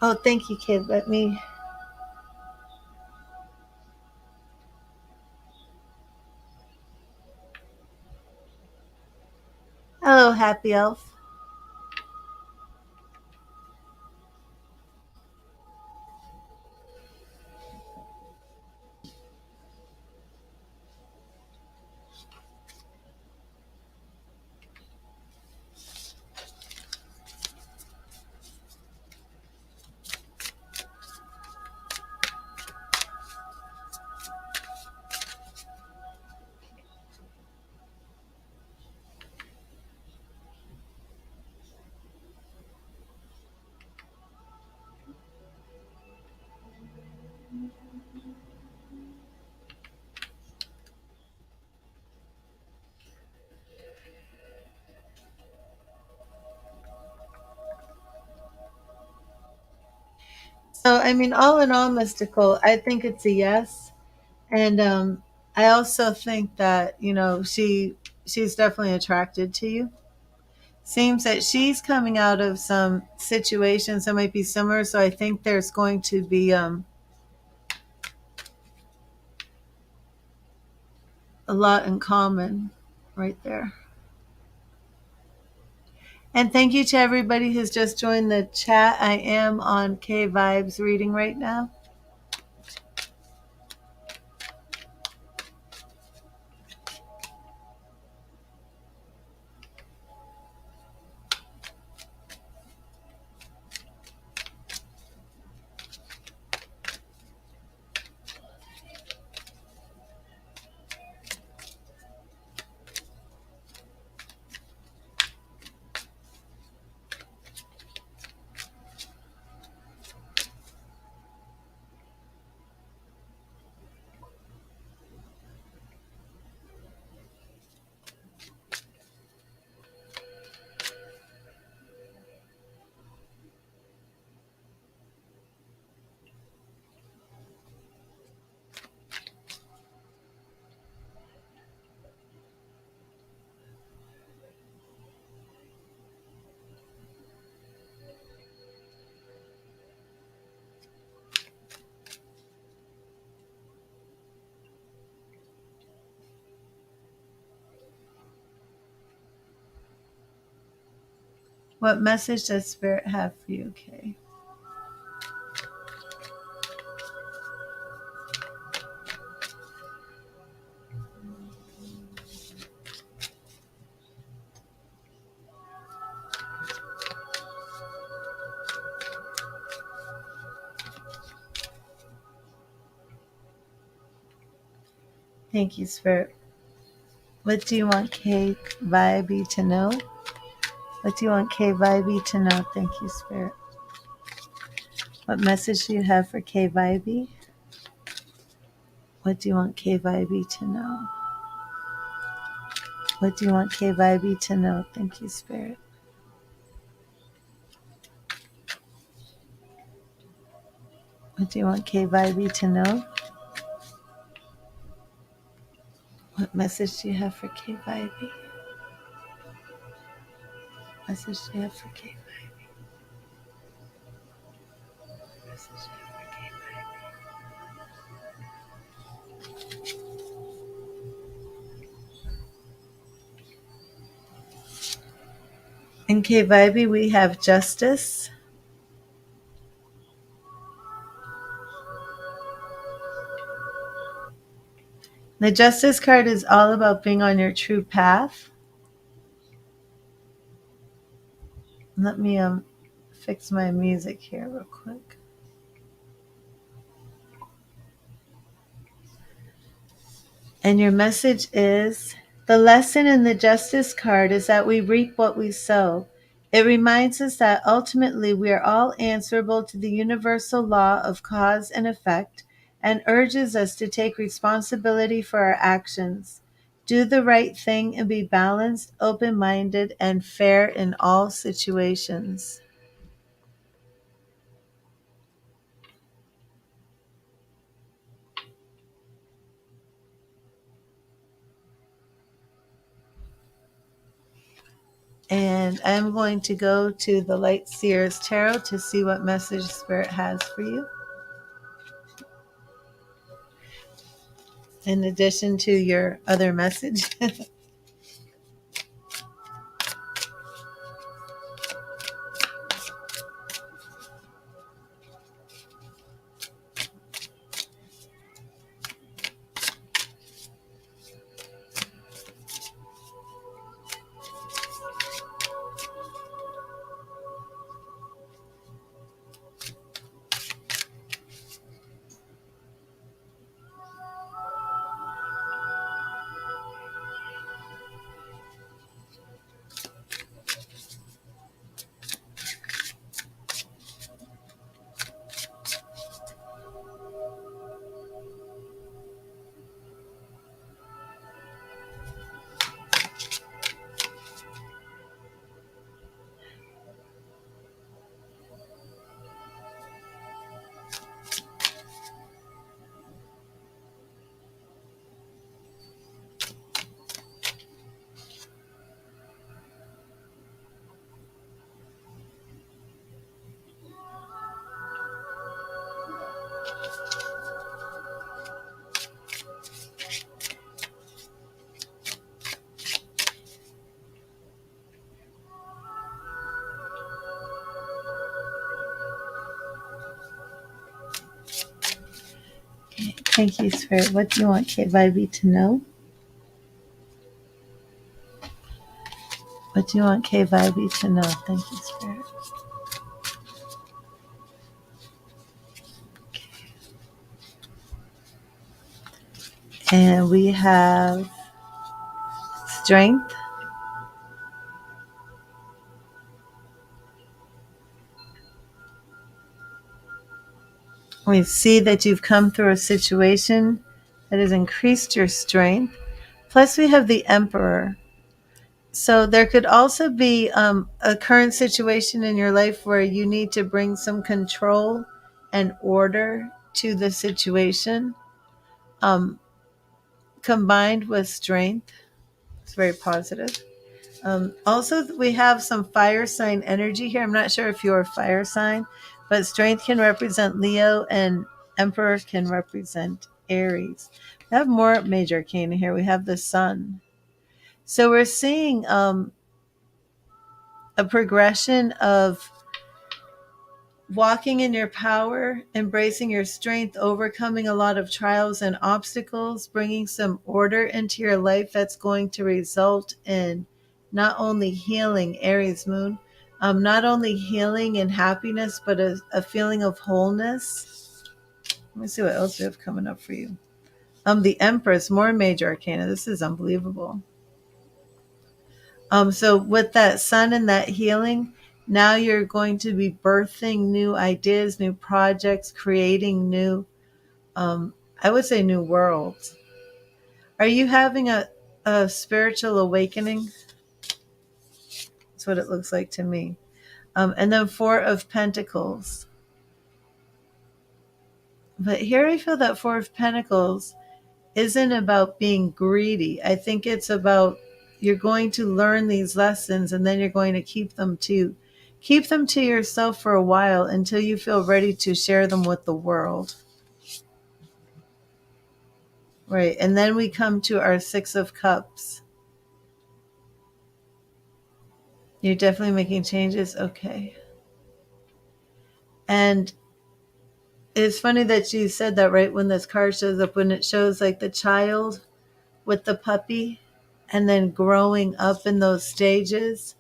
Oh, thank you, kid. Let me. Hello, Happy Elf. So, I mean, all in all, mystical, I think it's a yes. And I also think that, she's definitely attracted to you. Seems that she's coming out of some situations that might be similar. So I think there's going to be a lot in common right there. And thank you to everybody who's just joined the chat. I am on K Vibes reading right now. What message does Spirit have for you, Kay? Thank you, Spirit. What do you want K Vibey to know? What do you want K Vibey to know? Thank you, Spirit. What message do you have for K Vibey? What do you want K Vibey to know? What do you want K Vibey to know? Thank you, Spirit. What do you want K Vibey to know? What message do you have for K Vibey? Message do you have for K Vibey? Message do you have for K Vibey? In K Vibey, we have justice. The justice card is all about being on your true path. Let me fix my music here real quick. And your message is, the lesson in the justice card is that we reap what we sow. It reminds us that ultimately we are all answerable to the universal law of cause and effect, and urges us to take responsibility for our actions. Do the right thing and be balanced, open-minded, and fair in all situations. And I'm going to go to the Light Seers Tarot to see what message Spirit has for you. In addition to your other message. Thank you, Spirit. What do you want KYB to know? What do you want KYB to know? Thank you, Spirit. And we have strength. We see that you've come through a situation that has increased your strength. Plus, we have the Emperor. So there could also be a current situation in your life where you need to bring some control and order to the situation, combined with strength. It's very positive. Also, we have some fire sign energy here. I'm not sure if you're a fire sign, but strength can represent Leo and Emperor can represent Aries. We have more major arcana here. We have the Sun. So we're seeing a progression of walking in your power, embracing your strength, overcoming a lot of trials and obstacles, bringing some order into your life that's going to result in not only healing, Aries moon, not only healing and happiness, but a feeling of wholeness. Let me see what else we have coming up for you. The Empress, more major arcana. This is unbelievable. So with that sun and that healing, now you're going to be birthing new ideas, new projects, creating new, I would say new worlds. Are you having a spiritual awakening? That's what it looks like to me. And then Four of Pentacles. But here I feel that Four of Pentacles isn't about being greedy. I think it's about you're going to learn these lessons and then you're going to keep them to yourself for a while until you feel ready to share them with the world. Right. And then we come to our Six of Cups. You're definitely making changes. Okay. And it's funny that you said that right when this card shows up, when it shows like the child with the puppy and then growing up in those stages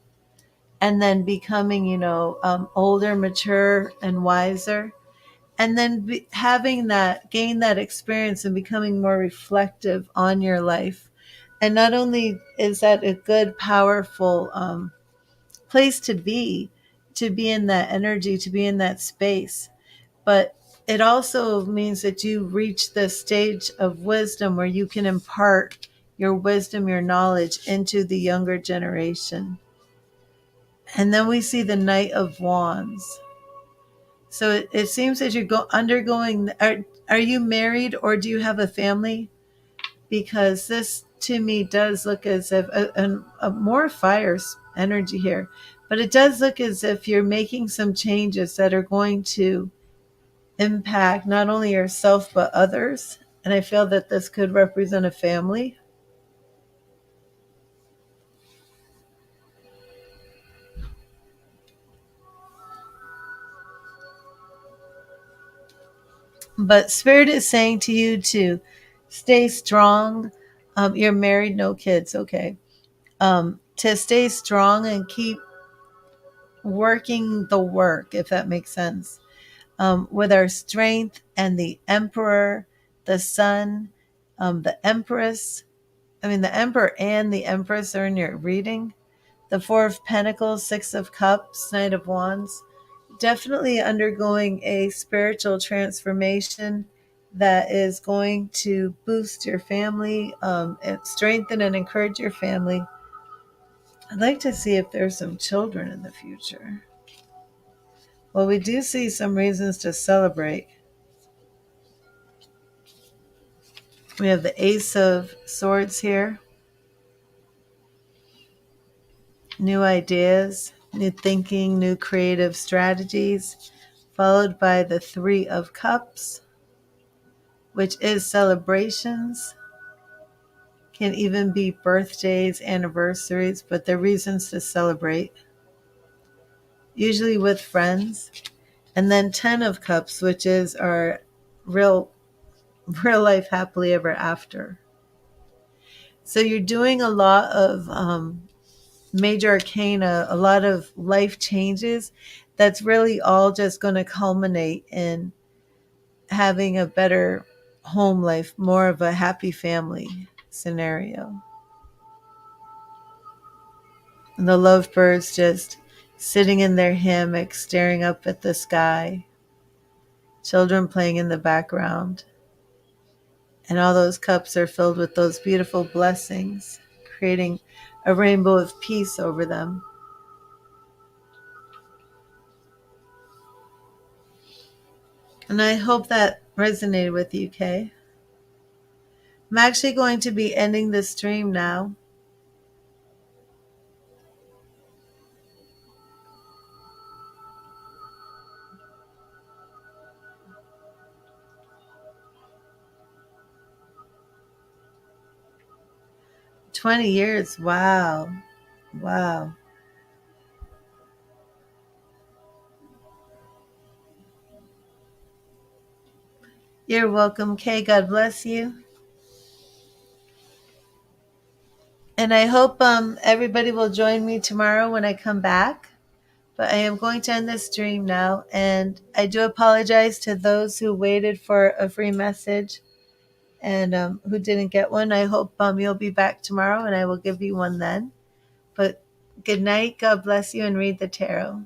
and then becoming, older, mature, and wiser. And then having that, gain that experience and becoming more reflective on your life. And not only is that a good, powerful place to be in that energy, to be in that space, but it also means that you reach the stage of wisdom where you can impart your wisdom, your knowledge into the younger generation. And then we see the Knight of Wands. So it seems that you're undergoing. Are you married or do you have a family? Because this to me does look as if a more fire energy here. But it does look as if you're making some changes that are going to impact not only yourself but others. And I feel that this could represent a family. But Spirit is saying to you to stay strong. You're married, no kids, okay. To stay strong and keep working the work, if that makes sense. With our strength and the Emperor, the Sun, the Empress. The Emperor and the Empress are in your reading. The Four of Pentacles, Six of Cups, Knight of Wands. Definitely undergoing a spiritual transformation that is going to boost your family, and strengthen and encourage your family. I'd like to see if there's some children in the future. Well, we do see some reasons to celebrate. We have the Ace of Swords here. New ideas, new thinking, new creative strategies, followed by the Three of Cups, which is celebrations. Can even be birthdays, anniversaries, but they're reasons to celebrate, usually with friends. And then 10 of Cups, which is our real life happily ever after. So you're doing a lot of major arcana, a lot of life changes. That's really all just going to culminate in having a better home life, more of a happy family scenario. And the lovebirds just sitting in their hammock, staring up at the sky. Children playing in the background. And all those cups are filled with those beautiful blessings, creating a rainbow of peace over them. And I hope that resonated with you, Kay. I'm actually going to be ending the stream now. $20. Wow. Wow. You're welcome, Kay. God bless you. And I hope everybody will join me tomorrow when I come back. But I am going to end this stream now. And I do apologize to those who waited for a free message and who didn't get one. I hope you'll be back tomorrow and I will give you one then. But good night. God bless you and read the tarot.